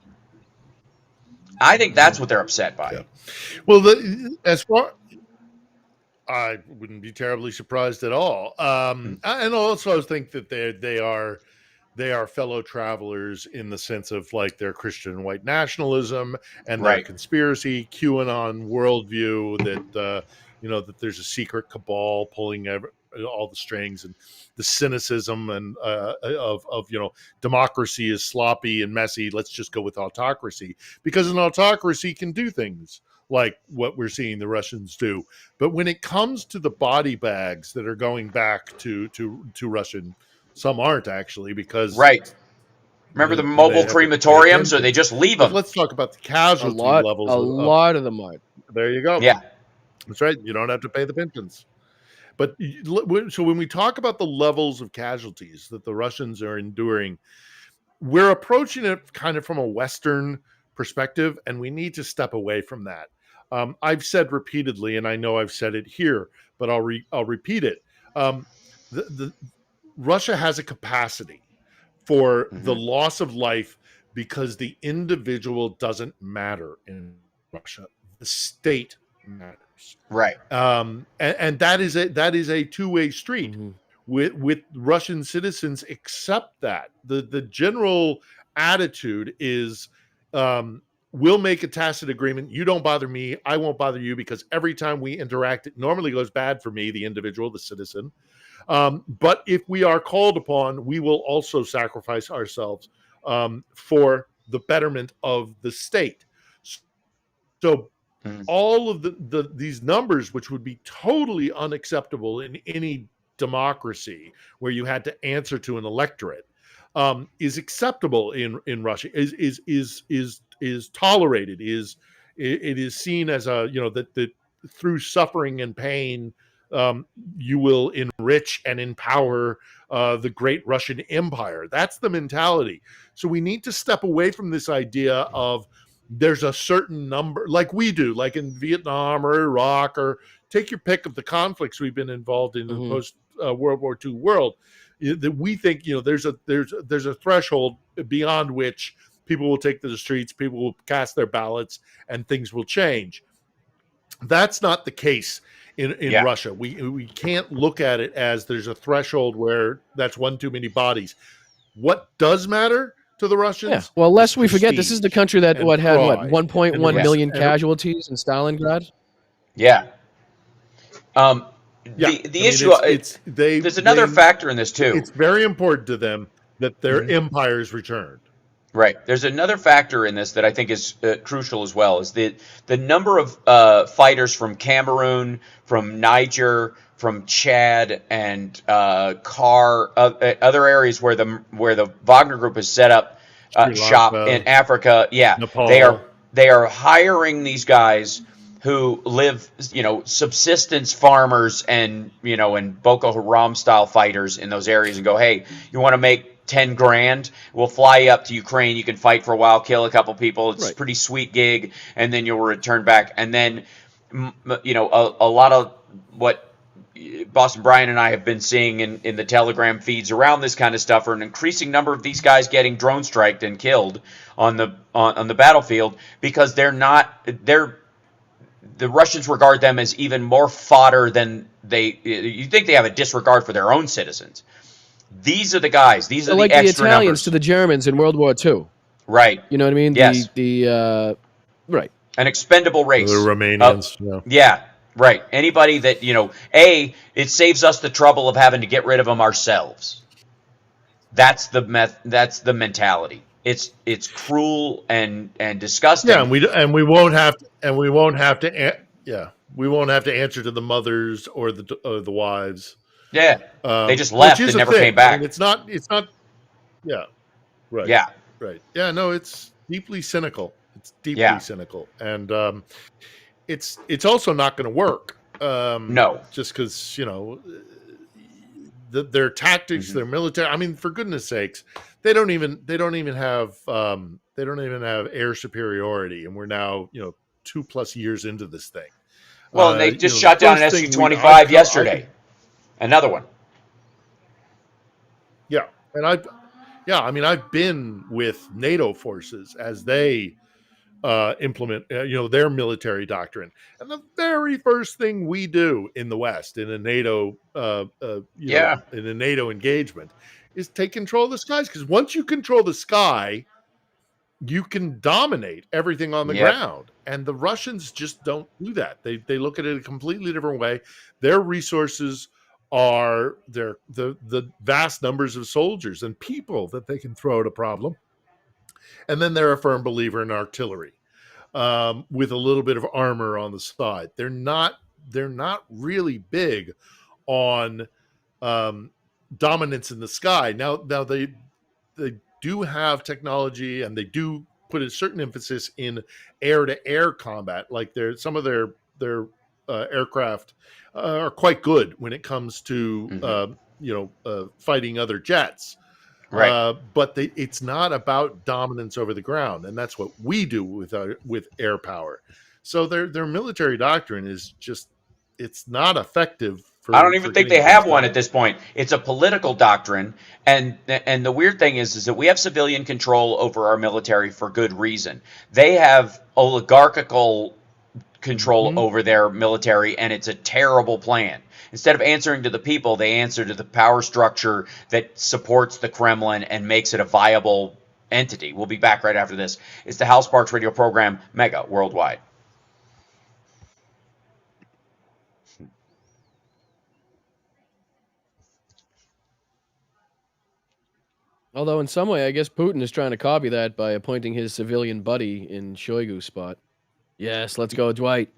I think that's what they're upset by. Yeah. Well, as far, I wouldn't be terribly surprised at all. And also I think that they are fellow travelers in the sense of like their Christian white nationalism and their conspiracy QAnon worldview that that there's a secret cabal pulling all the strings, and the cynicism and of democracy is sloppy and messy. Let's just go with autocracy, because an autocracy can do things like what we're seeing the Russians do. But when it comes to the body bags that are going back to Russian, some aren't actually, because Remember the mobile crematoriums, or they just leave them. But let's talk about the casualty levels. A lot of them are. There you go. Yeah, that's right. You don't have to pay the pensions. But so when we talk about the levels of casualties that the Russians are enduring, we're approaching it kind of from a Western perspective, and we need to step away from that. I've said repeatedly, and I know I've said it here, but I'll repeat it. The Russia has a capacity for the loss of life, because the individual doesn't matter in Russia. The state matters. Right. And that is a two-way street. With Russian citizens accept that. The general attitude is, we'll make a tacit agreement. You don't bother me. I won't bother you, because every time we interact, it normally goes bad for me, the individual, the citizen. But if we are called upon, we will also sacrifice ourselves for the betterment of the state. So all of these numbers, which would be totally unacceptable in any democracy where you had to answer to an electorate, is acceptable in Russia, is tolerated, it is seen as that through suffering and pain, you will enrich and empower the great Russian Empire. That's the mentality. So we need to step away from this idea of there's a certain number, like we do, like in Vietnam or Iraq, or take your pick of the conflicts we've been involved in the post World War II world, that we think there's a threshold beyond which people will take to the streets, people will cast their ballots, and things will change. That's not the case in Russia. We can't look at it as there's a threshold where that's one too many bodies. What does matter to the Russians? Yeah. Well, lest we forget, this is the country that had 1.1 million casualties in Stalingrad. Yeah. The issue. There's another factor in this too. It's very important to them that their empires returned. Right. There's another factor in this that I think is crucial as well, is the number of fighters from Cameroon, from Niger, from Chad, and other areas where the Wagner Group has set up shop in Africa. Yeah, Nepal. They are hiring these guys who live, subsistence farmers and Boko Haram style fighters in those areas, and go, hey, you want to make 10 grand? We'll fly you up to Ukraine. You can fight for a while, kill a couple people. It's a pretty sweet gig, and then you'll return back. And then, a lot of what Boston Brian and I have been seeing in the Telegram feeds around this kind of stuff are an increasing number of these guys getting drone striked and killed on the battlefield, because the Russians regard them as even more fodder than you think they have a disregard for their own citizens. These are the guys. These are like the extra the Italians numbers to the Germans in World War II. Right. You know what I mean? Yes. Right. An expendable race. The Romanians. Yeah. Right. Anybody that, it saves us the trouble of having to get rid of them ourselves. That's the mentality. It's cruel and disgusting. Yeah, and we won't have to we won't have to answer to the mothers or the wives. Yeah, they just Which left is and a never came thing. I mean, back. it's not. Yeah, right, Yeah, right. Yeah, no, it's deeply cynical. It's deeply yeah, cynical, and it's also not going to work. no. Just because their tactics, Hmm. their military. I mean, for goodness sakes, they don't even have air superiority, and we're now 2+ years into this thing. Well, and they just The shot down an first thing SU-25 yesterday. Another one. yeah, and I mean, I've been with NATO forces as they implement their military doctrine, and the very first thing we do in the West in a NATO Yeah. in a NATO engagement is take control of the skies, because once you control the sky, you can dominate everything on the Yep. ground, and the Russians just don't do that. They look at it a completely different way. Their resources are the vast numbers of soldiers and people that they can throw at a problem, and then they're a firm believer in artillery, with a little bit of armor on the side. They're not really big on dominance in the sky. Now they do have technology, and they do put a certain emphasis in air-to-air combat. Like some of their aircraft are quite good when it comes to fighting other jets. Right. But it's not about dominance over the ground, and that's what we do with air power. So their military doctrine is just, it's not effective I for don't even think getting they things have one done. at this point. It's a political doctrine, and the weird thing is that we have civilian control over our military for good reason. They have oligarchical control Mm-hmm. over their military, and it's a terrible plan. Instead of answering to the people, they answer to the power structure that supports the Kremlin and makes it a viable entity. We'll be back right after this. It's the Hal Sparks radio program, Mega Worldwide. Although in some way, I guess Putin is trying to copy that by appointing his civilian buddy in Shoigu's spot. Yes, let's go, Dwight.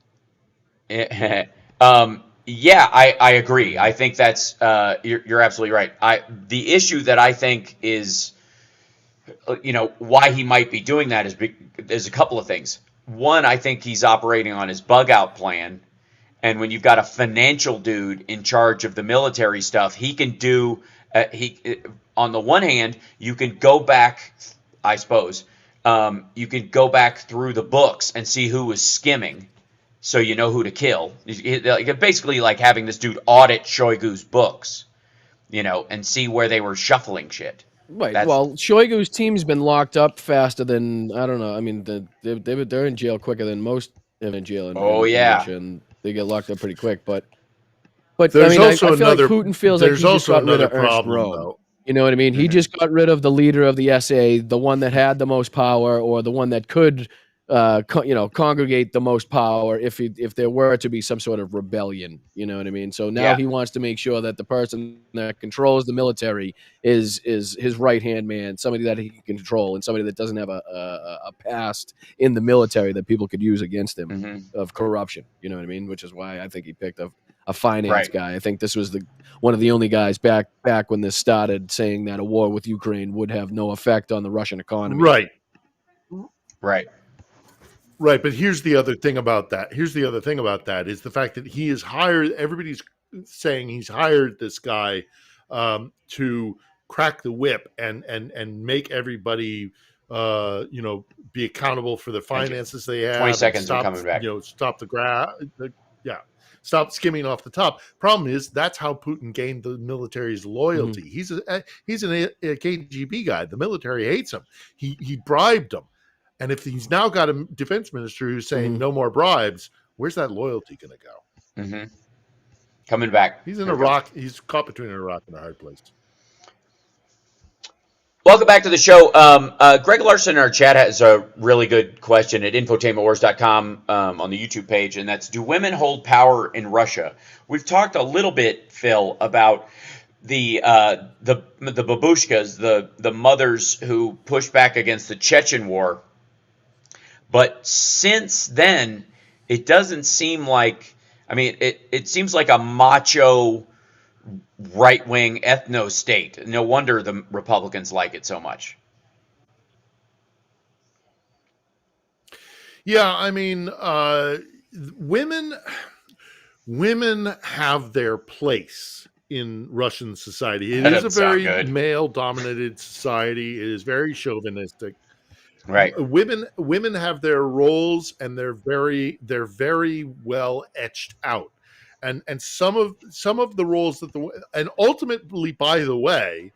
Yeah, I agree. I think that's you're absolutely right. The issue that I think is why he might be doing that is a couple of things. One, I think he's operating on his bug out plan, and when you've got a financial dude in charge of the military stuff, he can do on the one hand, you can go back, I suppose, you can go back through the books and see who was skimming, so you know who to kill. Basically, like having this dude audit Shoigu's books, and see where they were shuffling shit. Right. That's, Well, Shoigu's team's been locked up faster than, I don't know. I mean, they're in jail quicker than most have been in jail in yeah. Russia, and they get locked up pretty quick. But There's I mean, also I feel another. like Putin feels like There's he just also got rid another of Ernst problem, Röhm. though. You know what I mean? He just got rid of the leader of the SA, the one that had the most power, or the one that could, congregate the most power if there were to be some sort of rebellion. You know what I mean? So now Yeah. he wants to make sure that the person that controls the military is his right hand man, somebody that he can control, and somebody that doesn't have a past in the military that people could use against him of corruption. You know what I mean? Which is why I think he picked a finance Right. guy. I think this was one of the only guys back when this started saying that a war with Ukraine would have no effect on the Russian economy. Right. Right. But here's the other thing about that. Is the fact that he is hired. Everybody's saying he's hired this guy to crack the whip and make everybody be accountable for the finances they have. 20 seconds and coming back. Stop stop skimming off the top. Problem is, that's how Putin gained the military's loyalty. Mm-hmm. He's a KGB guy. The military hates him. He bribed them. And if he's now got a defense minister who's saying no more bribes, where's that loyalty going to go? Mm-hmm. Coming back. He's in a rock. He's caught between a rock and a hard place. Welcome back to the show. Greg Larson in our chat has a really good question at infotainmentwars.com on the YouTube page, and that's, do women hold power in Russia? We've talked a little bit, Phil, about the babushkas, the mothers who pushed back against the Chechen war. But since then, it doesn't seem like. I mean, it seems like a macho right wing ethno state. No wonder the Republicans like it so much. Yeah, I mean, women have their place in Russian society. It That is a doesn't sound very good. male dominated society. It is very chauvinistic. Right. Women have their roles, and they're very well etched out. And some of the roles that and ultimately, by the way,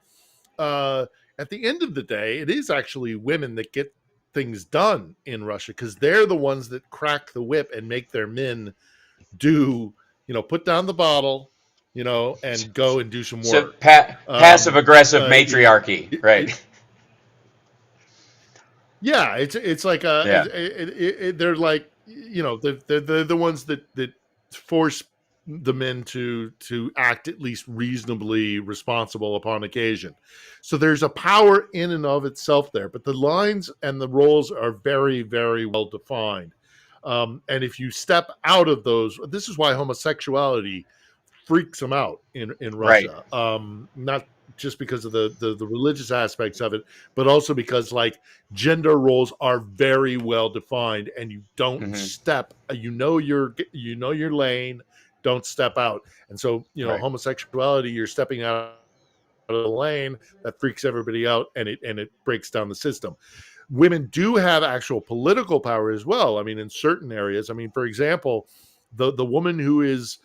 at the end of the day, it is actually women that get things done in Russia, because they're the ones that crack the whip and make their men do, put down the bottle, and go and do some So work. passive aggressive Uh, matriarchy, right? Yeah, it's like Yeah. they're like, they're the ones that force the men to act at least reasonably responsible upon occasion. So there's a power in and of itself there, but the lines and the roles are very, very well defined. And if you step out of those, this is why homosexuality freaks them out in Right. Russia. Not just because of the religious aspects of it, but also because, like, gender roles are very well defined, and you don't Hmm. step. Your lane. Don't step out. And so, Right. homosexuality, you're stepping out of the lane, that freaks everybody out, and it breaks down the system. Women do have actual political power as well. I mean, in certain areas. I mean, for example, the woman who is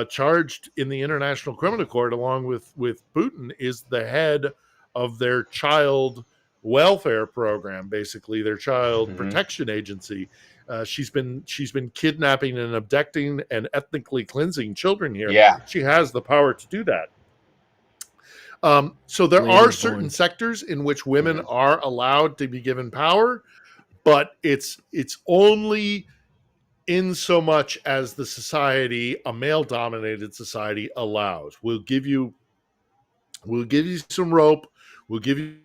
charged in the International Criminal Court along with Putin is the head of their child welfare program, basically their child Hmm. protection agency. She's been kidnapping and abducting and ethnically cleansing children here. Yeah. She has the power to do that. So there are Lady certain born. sectors in which women Hmm. are allowed to be given power, but it's only in so much as the society, a male dominated society, allows. We'll give you some rope, we'll give you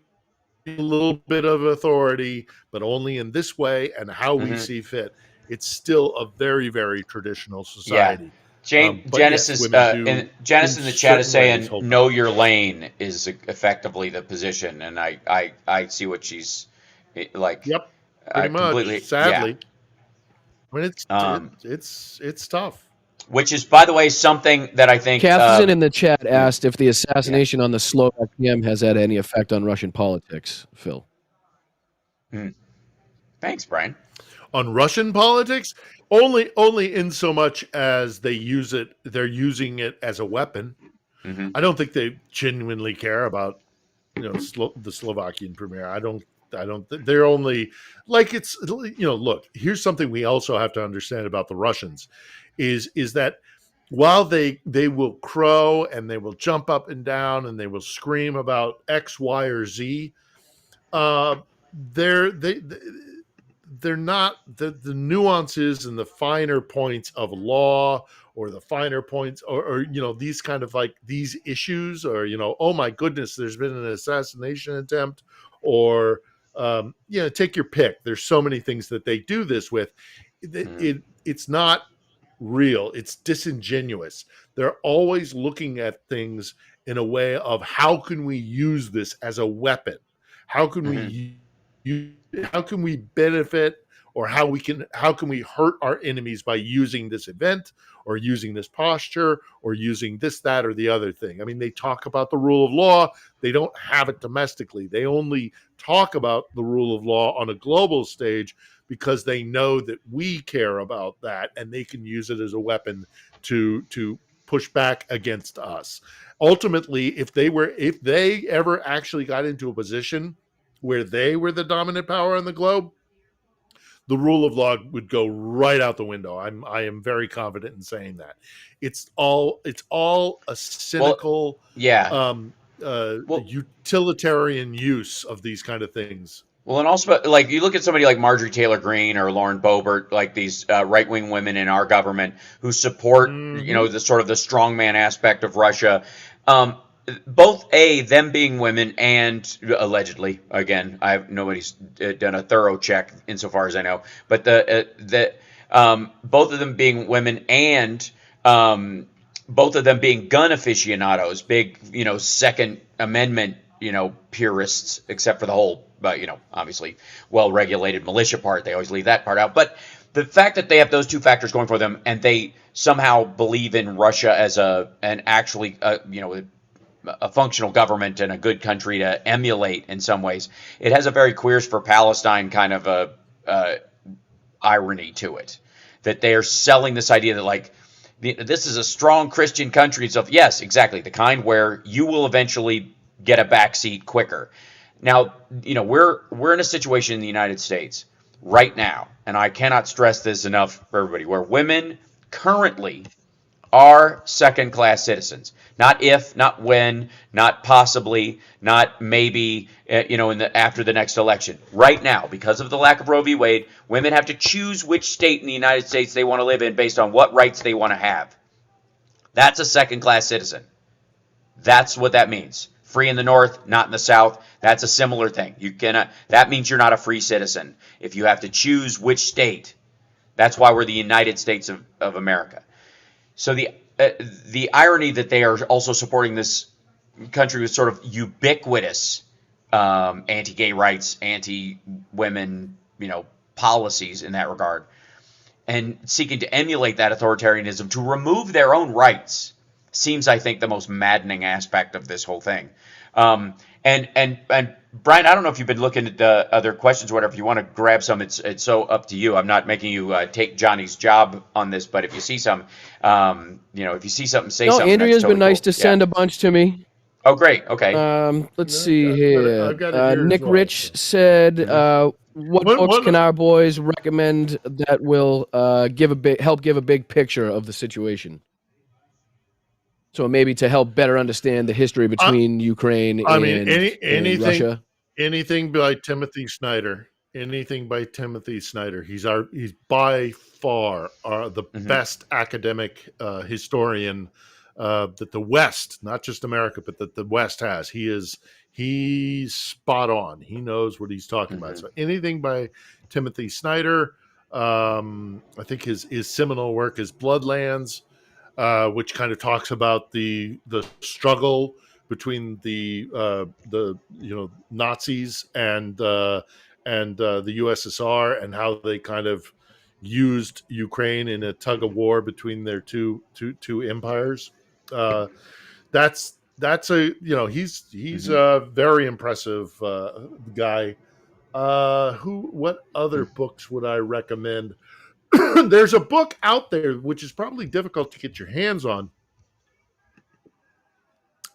a little bit of authority, but only in this way and how we Hmm. see fit. It's still a very, very traditional Yeah. society. But yes, Genesis women do Janice in in the chat is certain ways saying hold know power. your lane is effectively the position, and I see what she's like. Yep, I pretty much. completely, yeah. Sadly, I mean, Um, it's tough. which is, by the way, something that I think. Catherine in the chat Yeah, asked if the yeah. assassination on the Slovak PM has had any effect on Russian politics, Phil. Mm. Thanks, Brian. On Russian politics, only in so much as they're using it as a weapon. Hmm. I don't think they genuinely care about the Slovakian premier. I don't. They're only like it's look. Here's something we also have to understand about the Russians, is that while they will crow and they will jump up and down and they will scream about X, Y, or Z, uh, they're not the nuances and the finer points of law, or the finer points, or these kind of, like, these issues, or oh my goodness, there's been an assassination attempt, or take your pick. There's so many things that they do this with. Hmm. It's not real. It's disingenuous. They're always looking at things in a way of, how can we use this as a weapon? How can Hmm. how can we benefit, or how can we hurt our enemies by using this event, or using this posture, or using this, that, or the other thing? I mean, they talk about the rule of law. They don't have it domestically. They only talk about the rule of law on a global stage, because they know that we care about that, and they can use it as a weapon to push back against us. Ultimately, if they ever actually got into a position where they were the dominant power on the globe, the rule of law would go right out the window. I am very confident in saying that. It's all a Well, cynical, yeah. Well, utilitarian use of these kind of things. Well, and also, like, you look at somebody like Marjorie Taylor Greene or Lauren Boebert, like these right-wing women in our government who support, Mm-hmm. the sort of the strongman aspect of Russia. both them being women and allegedly, again, nobody's done a thorough check insofar as I know, but both of them being women and both of them being gun aficionados, big, Second Amendment, purists, except for the whole, obviously well-regulated militia part. They always leave that part out. But the fact that they have those two factors going for them, and they somehow believe in Russia as a functional government and a good country to emulate in some ways, it has a very queers for Palestine kind of a irony to it, that they are selling this idea that this is a strong Christian country. So yes, exactly, the kind where you will eventually get a backseat quicker. Now, we're in a situation in the United States right now, and I cannot stress this enough for everybody, where women currently are second-class citizens. Not if, not when, not possibly, not maybe, after the next election. Right now, because of the lack of Roe v. Wade, women have to choose which state in the United States they want to live in based on what rights they want to have. That's a second-class citizen. That's what that means. Free in the North, not in the South. That's a similar thing. That means you're not a free citizen if you have to choose which state. That's why we're the United States of America. So the irony that they are also supporting this country with sort of ubiquitous anti-gay rights, anti-women, policies in that regard, and seeking to emulate that authoritarianism to remove their own rights, seems, I think, the most maddening aspect of this whole thing. And Brian, I don't know if you've been looking at other questions or whatever. If you want to grab some, it's so up to you. I'm not making you take Johnny's job on this, but if you see some, if you see something, say something. Andrea's totally been nice cool. to send a bunch to me. Oh, great. Okay. Let's see here. I've got it here Nick as well, Rich so. said, "What books can our boys recommend that will help give a big picture of the situation?" So maybe to help better understand the history between Ukraine and Russia. Anything by Timothy Snyder. Anything by Timothy Snyder. He's by far the best academic historian that the West, not just America, but that the West has. He's spot on. He knows what he's talking about. So anything by Timothy Snyder. I think his seminal work is Bloodlands, which kind of talks about the struggle between the Nazis and the USSR, and how they kind of used Ukraine in a tug of war between their two empires. That's he's a very impressive guy. What other books would I recommend? There's a book out there which is probably difficult to get your hands on.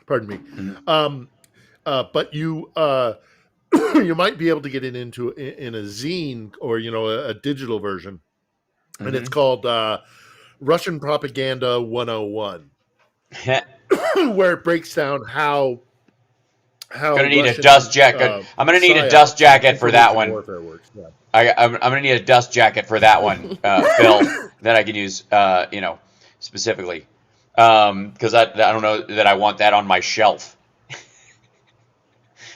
Pardon me. But you you might be able to get it into in a zine or a digital version, and it's called Russian Propaganda 101, where it breaks down how gonna need a dust jacket. I'm gonna need a dust jacket for that one. Works. Yeah. I'm gonna need a dust jacket for that one, Phil, that I can use, specifically, because I don't know that I want that on my shelf.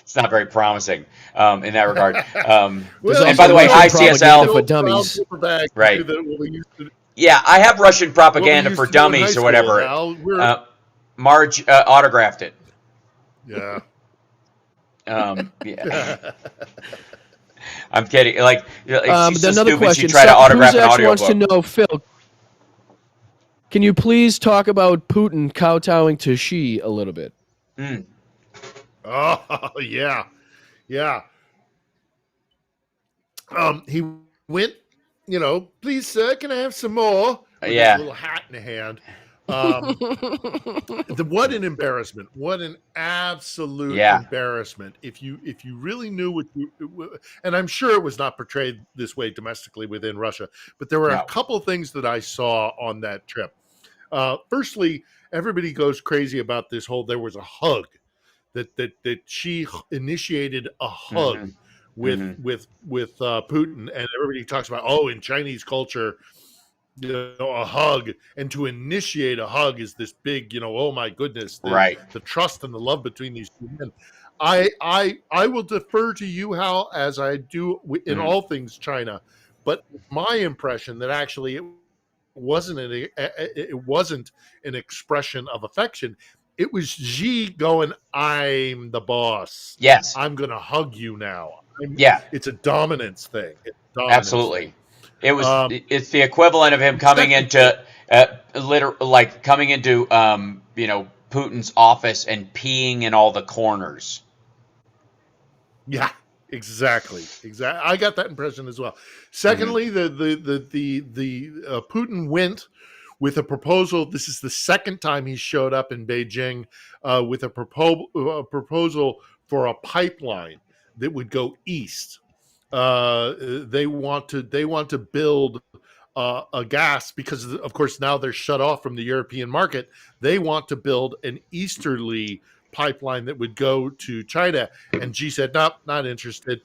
It's not very promising in that regard. And by the way, hi CSL for dummies, right? Yeah, I have Russian propaganda for dummies or whatever. Marge autographed it. Yeah. Yeah. I'm kidding. She's so another stupid. question. She tried to autograph an audio wants book. to know, Phil, can you please talk about Putin kowtowing to Xi a little bit? Oh yeah. He went, please sir, can I have some more? With his little hat in the hand. What an embarrassment! What an absolute embarrassment! If you really knew what and I'm sure it was not portrayed this way domestically within Russia, but there were a couple of things that I saw on that trip. Firstly, everybody goes crazy about this whole. There was a hug that she initiated a hug with Putin, and everybody talks about in Chinese culture. a hug, and to initiate a hug is this big, oh my goodness, Right. the trust and the love between these two men. I will defer to you, Hal, as I do in all things China, but my impression that actually it wasn't an expression of affection. It was Xi going, "I'm the boss. Yes. I'm going to hug you now." Yeah. It's a dominance thing. It's a dominance Absolutely. thing. It's the equivalent of him coming into coming into Putin's office and peeing in all the corners. Yeah, exactly. I got that impression as well. Secondly, the Putin went with a proposal. This is the second time he showed up in Beijing with a proposal for a pipeline that would go east. They want to build a gas because, of course, now they're shut off from the European market. They want to build an easterly pipeline that would go to China, and Xi said, "Nope, not interested."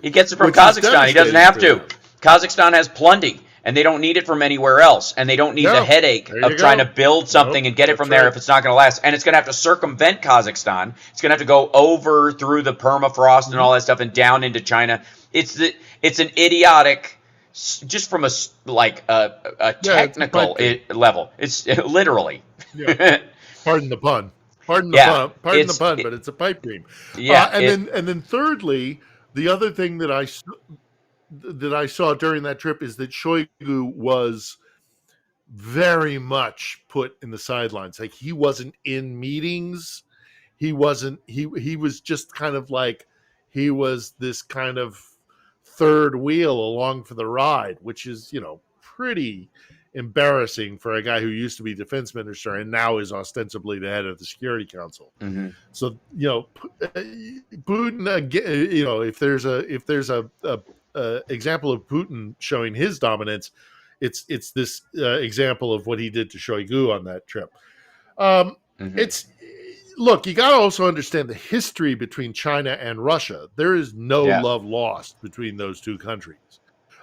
He gets it from Kazakhstan. He doesn't have to. Kazakhstan has plenty, and they don't need it from anywhere else, and they don't need the headache of trying to build something and get it from there if it's not going to last. And it's going to have to circumvent Kazakhstan. It's going to have to go over through the permafrost and all that stuff and down into China. It's an idiotic, just from a technical level. It's literally. Yeah. Pardon the pun. Pardon the pun, but it's a pipe dream. Yeah. And then thirdly, the other thing that I saw during that trip is that Shoigu was very much put in the sidelines. Like, he wasn't in meetings. He wasn't. He was just kind of like, he was this kind of third wheel along for the ride, which is pretty embarrassing for a guy who used to be defense minister and now is ostensibly the head of the Security Council. Mm-hmm. So Putin, if there's a example of Putin showing his dominance, it's this example of what he did to Shoigu on that trip. Look, you got to also understand the history between China and Russia. There is no love lost between those two countries.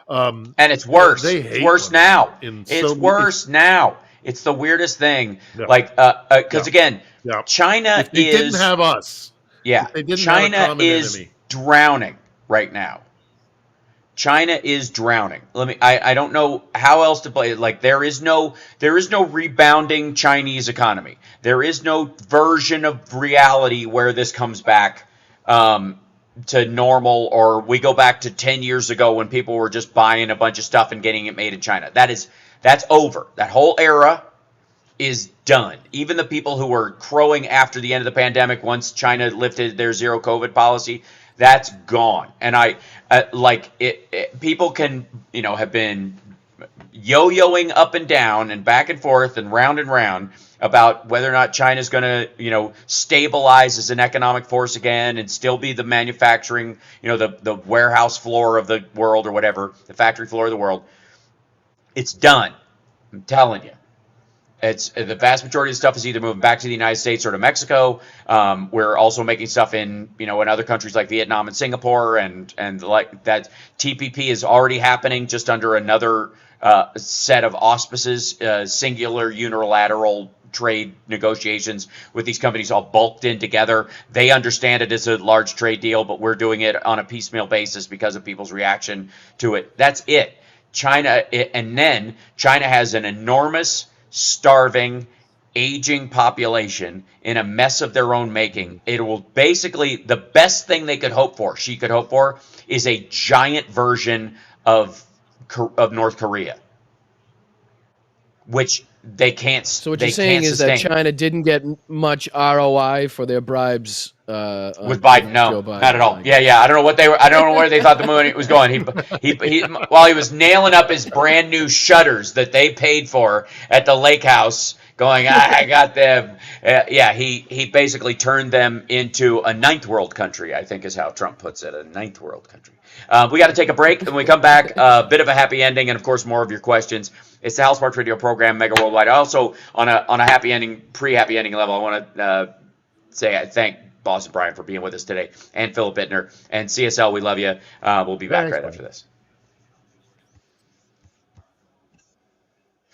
And it's worse. It's worse now. It's worse now. It's the weirdest thing. Yeah. Again, China if they didn't have us. Yeah. China is drowning right now. China is drowning. I don't know how else to play it. Like, there is no rebounding Chinese economy. There is no version of reality where this comes back to normal, or we go back to 10 years ago when people were just buying a bunch of stuff and getting it made in China. That's over. That whole era is done. Even the people who were crowing after the end of the pandemic, once China lifted their zero COVID policy, that's gone. And people can, have been yo-yoing up and down and back and forth and round about whether or not China's going to, stabilize as an economic force again and still be the manufacturing, the warehouse floor of the world or whatever, the factory floor of the world. It's done. I'm telling you. It's the vast majority of stuff is either moving back to the United States or to Mexico. We're also making stuff in other countries like Vietnam and Singapore, and like that. TPP is already happening, just under another set of auspices, singular unilateral trade negotiations with these companies all bulked in together. They understand it as a large trade deal, but we're doing it on a piecemeal basis because of people's reaction to it. That's it. And then China has an enormous, starving, aging population in a mess of their own making. It will basically, the best thing she could hope for, is a giant version of North Korea, which they can't. So what you're saying is that China didn't get much ROI for their bribes with Biden? No, not at all. Yeah. I don't know where they thought the money was going. He while he was nailing up his brand new shutters that they paid for at the lake house, going, I got them. He basically turned them into a ninth world country, I think is how Trump puts it, a ninth world country. We got to take a break. When we come back, a bit of a happy ending, and of course more of your questions. It's the House Sparks Radio program, Mega Worldwide. Also, on a happy ending, pre-happy ending level, I want to say I thank Boston Brian for being with us today, and Philip Bittner, and CSL. We love you. We'll be back right after this.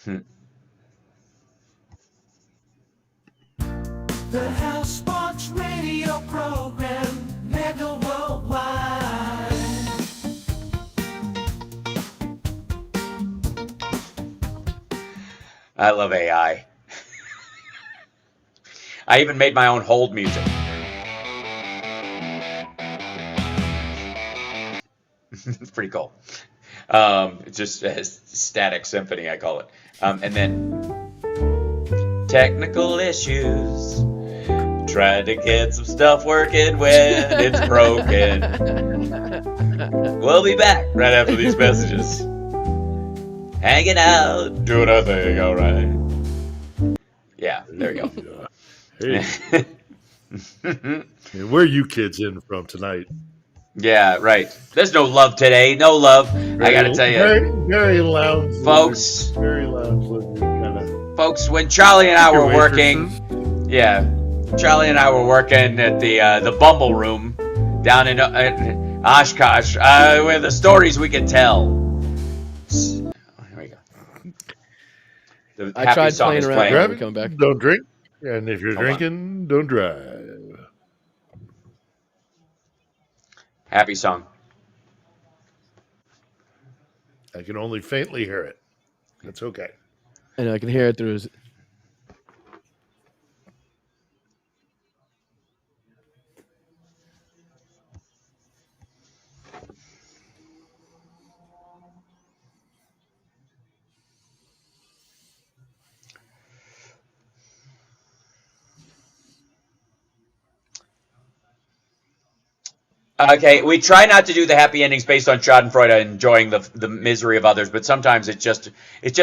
Hmm. The House Sports Radio program, Mega Worldwide. I love AI. I even made my own hold music. It's pretty cool. It's just a static symphony, I call it. And then technical issues. Trying to get some stuff working when it's broken. We'll be back right after these messages. Hanging out, doing our thing, all right. Yeah, there you go. Hey. And where are you kids in from tonight? Yeah, right. There's no love today. No love. I gotta tell you, very lounge, folks. Very lounge, kind of. Folks, when Charlie and I were working, Charlie and I were working at the Bumble Room down in Oshkosh. Where the stories we could tell. Here we go. The I happy tried song playing is around. playing. Grab it. Come back. Don't drink, and if you're Hold on. drinking, don't drive. Happy song. I can only faintly hear it. That's okay. And I can hear it through his. Okay, we try not to do the happy endings based on Schadenfreude enjoying the misery of others, but sometimes it's just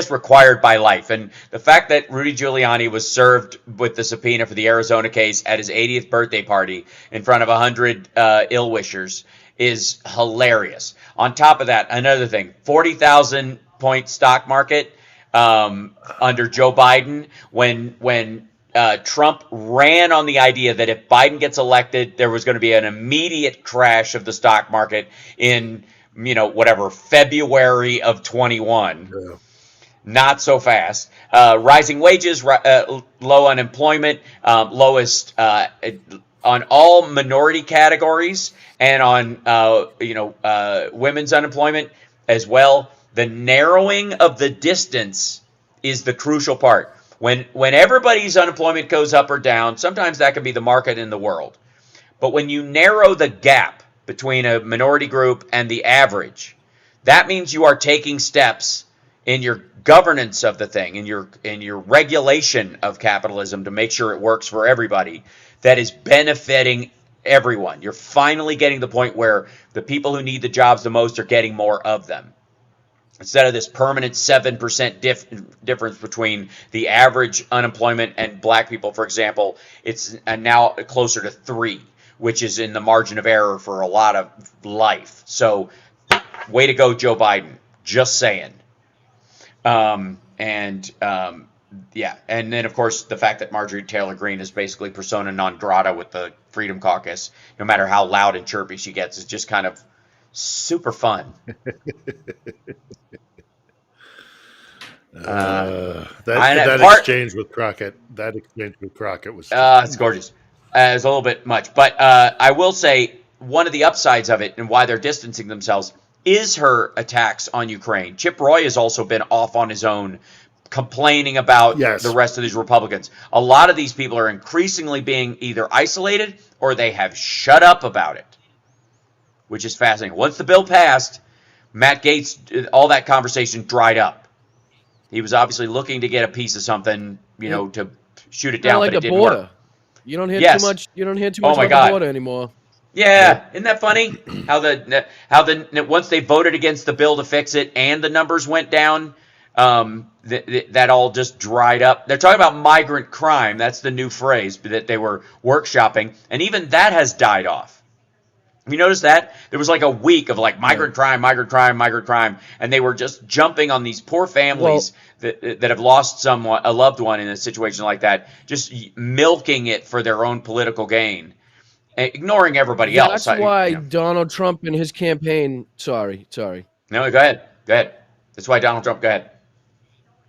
required by life. And the fact that Rudy Giuliani was served with the subpoena for the Arizona case at his 80th birthday party in front of 100 ill-wishers is hilarious. On top of that, another thing, 40,000 point stock market under Joe Biden when Trump ran on the idea that if Biden gets elected, there was going to be an immediate crash of the stock market in, February of 21. Yeah. Not so fast. Rising wages, low unemployment, lowest on all minority categories, and on women's unemployment as well. The narrowing of the distance is the crucial part. When everybody's unemployment goes up or down, sometimes that can be the market in the world. But when you narrow the gap between a minority group and the average, that means you are taking steps in your governance of the thing, in your regulation of capitalism to make sure it works for everybody, that is benefiting everyone. You're finally getting to the point where the people who need the jobs the most are getting more of them. Instead of this permanent 7% difference between the average unemployment and black people, for example, it's now closer to 3, which is in the margin of error for a lot of life. So, way to go, Joe Biden. Just saying. And then, of course, the fact that Marjorie Taylor Greene is basically persona non grata with the Freedom Caucus, no matter how loud and chirpy she gets, is just kind of super fun. Exchange with Crockett. That exchange with Crockett was. It's gorgeous. It's a little bit much, but I will say one of the upsides of it and why they're distancing themselves is her attacks on Ukraine. Chip Roy has also been off on his own, complaining about the rest of these Republicans. A lot of these people are increasingly being either isolated or they have shut up about it, which is fascinating. Once the bill passed, Matt Gaetz, all that conversation dried up. He was obviously looking to get a piece of something, to shoot it down, like but it the didn't border. work. You don't hear too much. You don't hear too Oh much my about God. the border anymore. Yeah, isn't that funny? How the once they voted against the bill to fix it and the numbers went down, that all just dried up. They're talking about migrant crime. That's the new phrase that they were workshopping, and even that has died off. Have you noticed that? There was like a week of like migrant crime, and they were just jumping on these poor families that have lost a loved one in a situation like that, just milking it for their own political gain, ignoring everybody else. That's why Donald Trump and his campaign. Sorry. No, go ahead. That's why Donald Trump. Go ahead.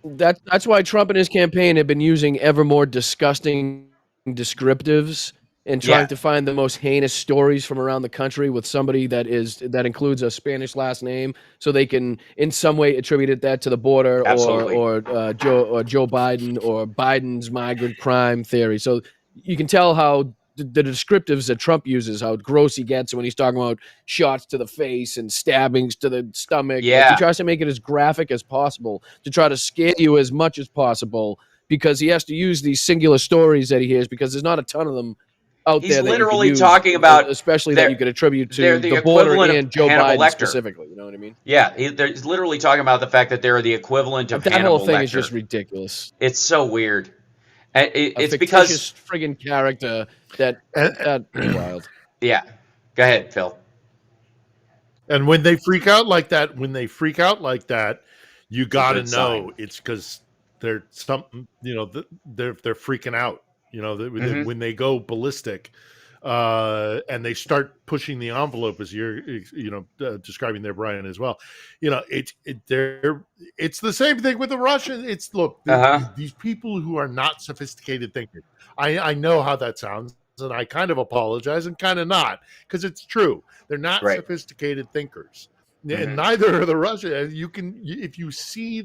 That's why Trump and his campaign have been using ever more disgusting descriptives and trying Yeah, to find the most heinous stories from around the country with somebody that includes a Spanish last name, so they can in some way attribute that to the border absolutely. or Joe Biden or Biden's migrant crime theory. So you can tell how the descriptives that Trump uses, how gross he gets when he's talking about shots to the face and stabbings to the stomach. Like he Yeah, tries to make it as graphic as possible to try to scare you as much as possible because he has to use these singular stories that he hears because there's not a ton of them out he's there that you could literally use, talking about especially that you they're could attribute they're to the the border equivalent of and Joe Hannibal Biden Lecter. specifically. You know what I mean? Yeah, he's literally talking about the fact that they're the equivalent of But that whole Hannibal thing is just Lecter. ridiculous. It's so weird. And A it's because, fictitious friggin' character that And, that is wild. yeah. Go ahead, Phil. and when they freak out like that, you It's a got to good know sign. it's because they're something. They're freaking out. Hmm. When they go ballistic, and they start pushing the envelope, as you're describing there, Brian, as well. It's the same thing with the Russians. It's look, Uh-huh. these people who are not sophisticated thinkers. I know how that sounds, and I kind of apologize and kind of not, because it's true. They're not Right. sophisticated thinkers, Mhm. and neither are the Russians. If you see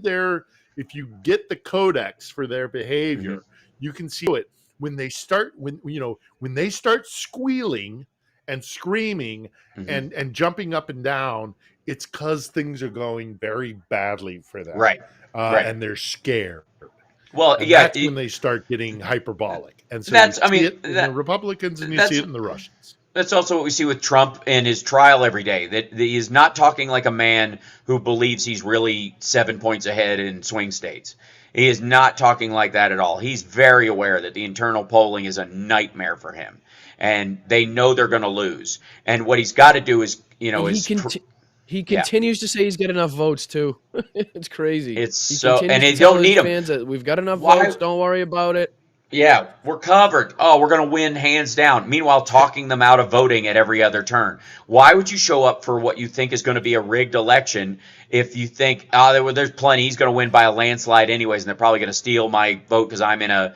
if you get the codex for their behavior, you can see it when they start when they start squealing and screaming Mhm. and jumping up and down. It's because things are going very badly for them, Right. Right. and they're scared. Well, And yeah, that's when they start getting hyperbolic. And so you that's, I see mean, it in the Republicans and you see that's it in the Russians. that's also what we see with Trump in his trial every day. That he is not talking like a man who believes he's really 7 points ahead in swing states. He is not talking like that at all. He's very aware that the internal polling is a nightmare for him, and they know they're going to lose. And what he's got to do is, And he yeah, continues to say he's got enough votes too. It's crazy. it's He so, and continues to they tell don't his need him. fans that we've got enough Why? votes. Don't worry about it. Yeah, we're covered. Oh, we're going to win hands down. Meanwhile, talking them out of voting at every other turn. Why would you show up for what you think is going to be a rigged election if you think, there's plenty, he's going to win by a landslide anyways, and they're probably going to steal my vote because I'm in a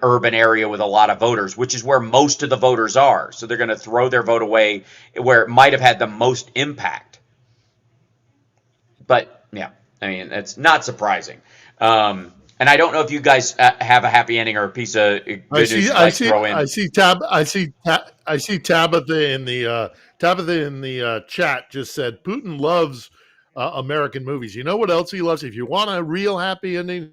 urban area with a lot of voters, which is where most of the voters are. So they're going to throw their vote away where it might have had the most impact. But yeah, I mean, it's not surprising. And I don't know if you guys have a happy ending or a piece of good news you'd like to throw in. I see Tabitha in the chat just said Putin loves American movies. You know what else he loves? If you want a real happy ending,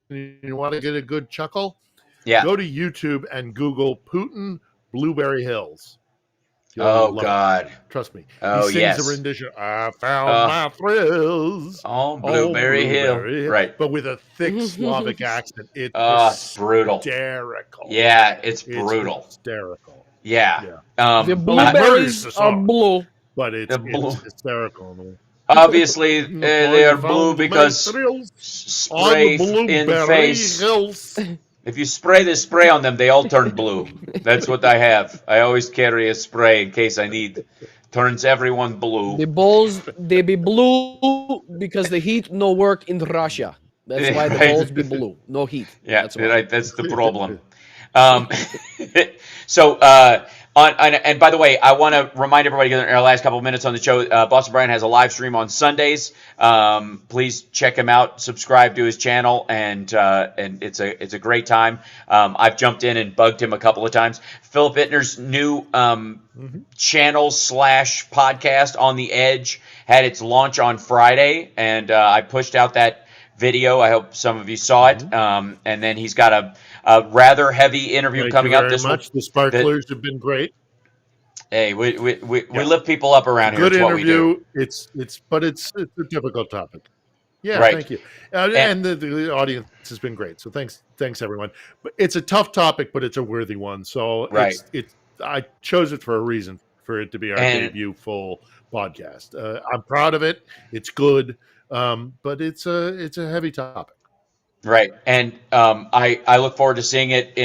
you want to get a good chuckle, Yeah. go to YouTube and Google Putin Blueberry Hills. Oh, love it. God. Trust me. Oh, he sings yes. a rendition. I found my thrills on Blueberry Hill. Right. But with a thick Slavic accent. It's It's brutal. hysterical. Yeah, it's brutal. Hysterical. Yeah. The murders blueberries the are song. blue. But it's blue. hysterical. Obviously, they are blue because on spray the in Blueberry face. Hills. If you spray this spray on them, they all turn blue. That's what I have. I always carry a spray in case I need. Turns everyone blue. The balls they be blue because the heat no work in Russia. That's why the Right. balls be blue. No heat. Yeah, That's why. right. That's the problem. So, and by the way, I want to remind everybody in our last couple of minutes on the show, Boston Brian has a live stream on Sundays. Please check him out, subscribe to his channel, and it's a great time. I've jumped in and bugged him a couple of times. Philip Ittner's new channel / podcast On the Edge had its launch on Friday, and I pushed out that video. I hope some of you saw it. And then he's got a rather heavy interview Thank coming you up very this much. The sparklers have been great. Hey, we lift people up around here. Good It's what we do. interview. But it's a difficult topic. Yeah, Right. thank you. And the audience has been great. So thanks everyone. But it's a tough topic, but it's a worthy one. So Right. I chose it for a reason, for it to be our And- debut full podcast. I'm proud of it. It's good, but it's a heavy topic. Right. And I look forward to seeing it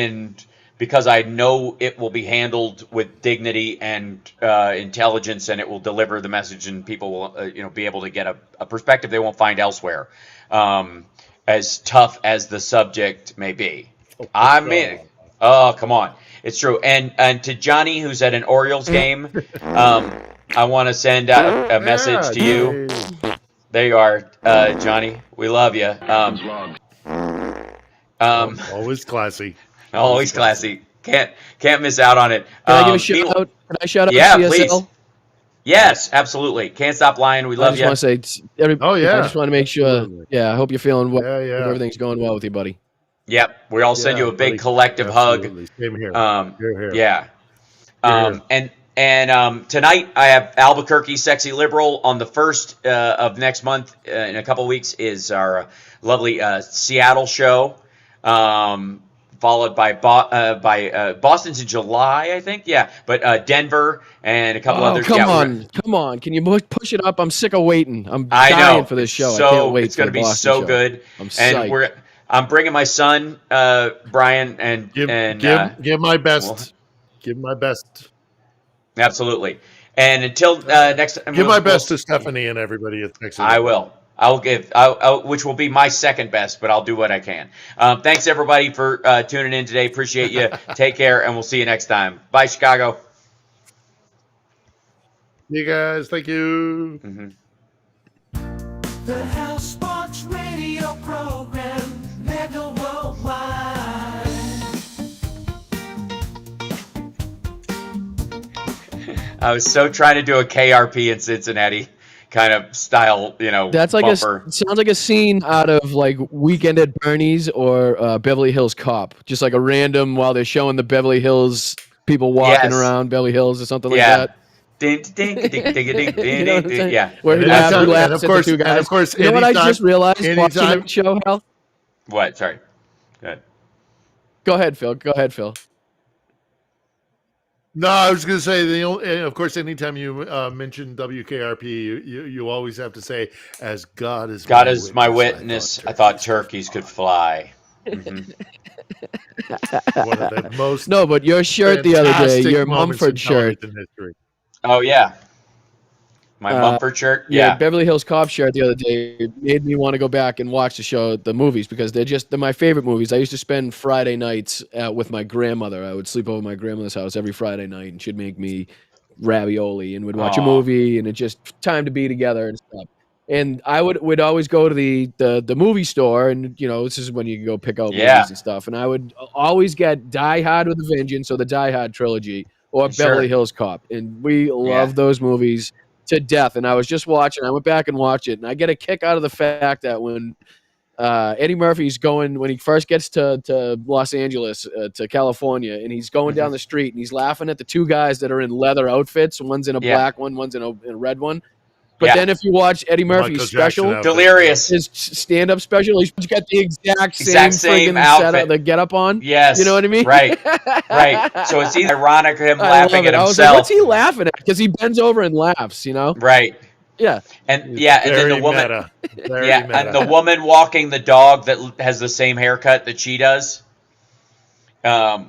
because I know it will be handled with dignity and intelligence, and it will deliver the message, and people will be able to get a perspective they won't find elsewhere. as tough as the subject may be. Oh, I mean, oh, come on. It's true. And to Johnny, who's at an Orioles game, I want to send out a message to you. There you are, Johnny. We love you. Always classy. Always classy. Can't miss out on it. Can I give a shout out? Can I shout out Yeah, CSL? please. Yes, absolutely. Can't stop lying. We love I you. just want to say, Oh, yeah. I just want to make sure. Absolutely. Yeah, I hope you're feeling well. Yeah, yeah. Hope everything's going well with you, buddy. Yep. We all send Yeah, you a big buddy. collective Absolutely. hug. Same here. Here. Yeah. Here. And tonight I have Albuquerque Sexy Liberal. On the 1st of next month, in a couple weeks, is our lovely Seattle show. Followed by Boston's in July, I think. Yeah, but Denver and a couple others. Come Yeah, come on! Can you push it up? I'm sick of waiting. I'm I dying know for this show. So I can't wait. it's going to be Boston so show. good. I'm psyched. And I'm bringing my son, Brian, and Give my best. Give my best. Absolutely. And until next time, Give my best to Stephanie and everybody at Texas. I will. I'll give, which will be my second best, but I'll do what I can. Thanks everybody for tuning in today. Appreciate you. Take care, and we'll see you next time. Bye, Chicago. You guys, thank you. Mm-hmm. The House Sports Radio program, Mega Worldwide. I was so trying to do a KRP in Cincinnati kind of style, That's like bumper. sounds like a scene out of like Weekend at Bernie's or Beverly Hills Cop. Just like a random while they're showing the Beverly Hills people walking Yes. around Beverly Hills or something like Yeah. that. Ding, ding, ding, ding, ding, ding, You know what I'm ding, saying? yeah. Where he And laughs, anytime- he laughs and of at course- the two guys. and of course, you know what I anytime- just realized watching anytime- that show, Hal? What? Sorry. Good. Go ahead, Phil. No, I was going to say, of course, anytime you mention WKRP, you always have to say, "As God is God is my witness. I thought turkeys could fly. Mhm. One of the most No, but your shirt the other day, fantastic your moments in Mumford shirt. television history. Oh yeah. My Mumford shirt. Yeah. Beverly Hills Cop shirt the other day made me want to go back and watch the movies because they're my favorite movies. I used to spend Friday nights with my grandmother. I would sleep over at my grandmother's house every Friday night, and she'd make me ravioli, and we'd watch a Aw. movie, and it just time to be together and stuff. And I would always go to the movie store, and this is when you can go pick out Yeah. movies and stuff. And I would always get Die Hard with a Vengeance or the Die Hard trilogy or Sure. Beverly Hills Cop, and we love those movies to death. And I was just watching. I went back and watched it, and I get a kick out of the fact that when Eddie Murphy's when he first gets to Los Angeles, to California, and he's going down the street, and he's laughing at the two guys that are in leather outfits. One's in a black one, one's in a red one. But then if you watch Eddie Murphy's Michael special, Jackson outfit. Delirious. his stand-up special, he's got the exact same same friggin' outfit. setup, the get-up on. Yes. You know what I mean? Right. Right. So it's either ironic him I laughing love at it. I was like, himself. what's he laughing at? Because he bends over and laughs, Right. Yeah. And then Very the woman. meta. Very Yeah, meta. and the woman walking the dog that has the same haircut that she does,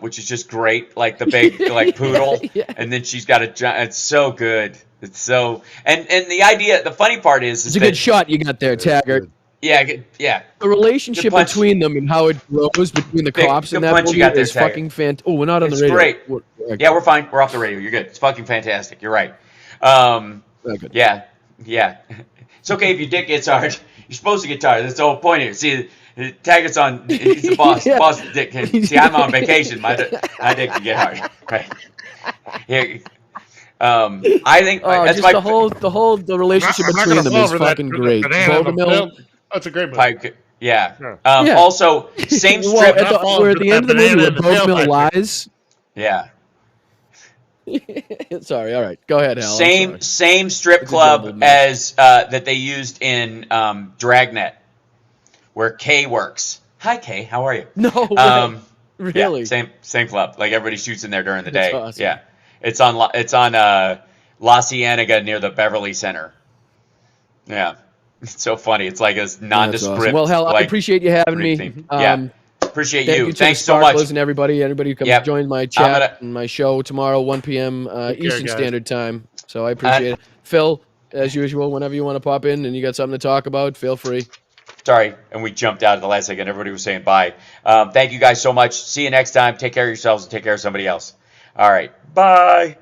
which is just great, like the big like poodle, Yeah. and then she's got it's so good. It's so and the idea, the funny part is It's a good shot you got there, Taggart. yeah, yeah, The relationship Good punch. between them and how it grows between the Big- cops and good that punch you movie got there, is Taggart. fucking fantastic. Oh, we're not on It's the radio. great. We're- yeah. We're fine. We're off the radio. You're good. It's fucking fantastic. You're right. good. Yeah, yeah. It's okay if your dick gets hard. You're supposed to get tired. That's the whole point here. See, Taggart's on. He's the boss. Yeah. Boss dick. See, I'm on vacation. My dick can get hard. Right. Here. I think Oh, that's just my the relationship I'm not between gonna them fall is for that fucking great. banana Bogomil. milk. That's a great movie. pipe. Yeah. Yeah. Yeah. Also, same Well, strip. we're at the end of the movie where Bogomil tailpipe. lies. Yeah. Sorry. All right. Go ahead, Hal. I'm sorry. Same strip It's a club jumbled mess. as that they used in Dragnet, where Kay works. Hi, Kay. How are you? No way. Really? Yeah, same club. Like everybody shoots in there during the That's day. awesome. Yeah, it's on La Cienega near the Beverly Center. Yeah, it's so funny. It's like a That's nondescript. awesome. Well, Hal, I like, appreciate you having me. thing. Yeah. Appreciate Thank you. you to Thanks the so Sparklers much. and everybody who comes Yep. join my I'm chat and my show tomorrow, 1 p.m. Eastern guys. Standard Time. So I appreciate it. Phil, as usual, whenever you want to pop in and you got something to talk about, feel free. Sorry, and we jumped out at the last second. Everybody was saying bye. Thank you guys so much. See you next time. Take care of yourselves and take care of somebody else. All right. Bye.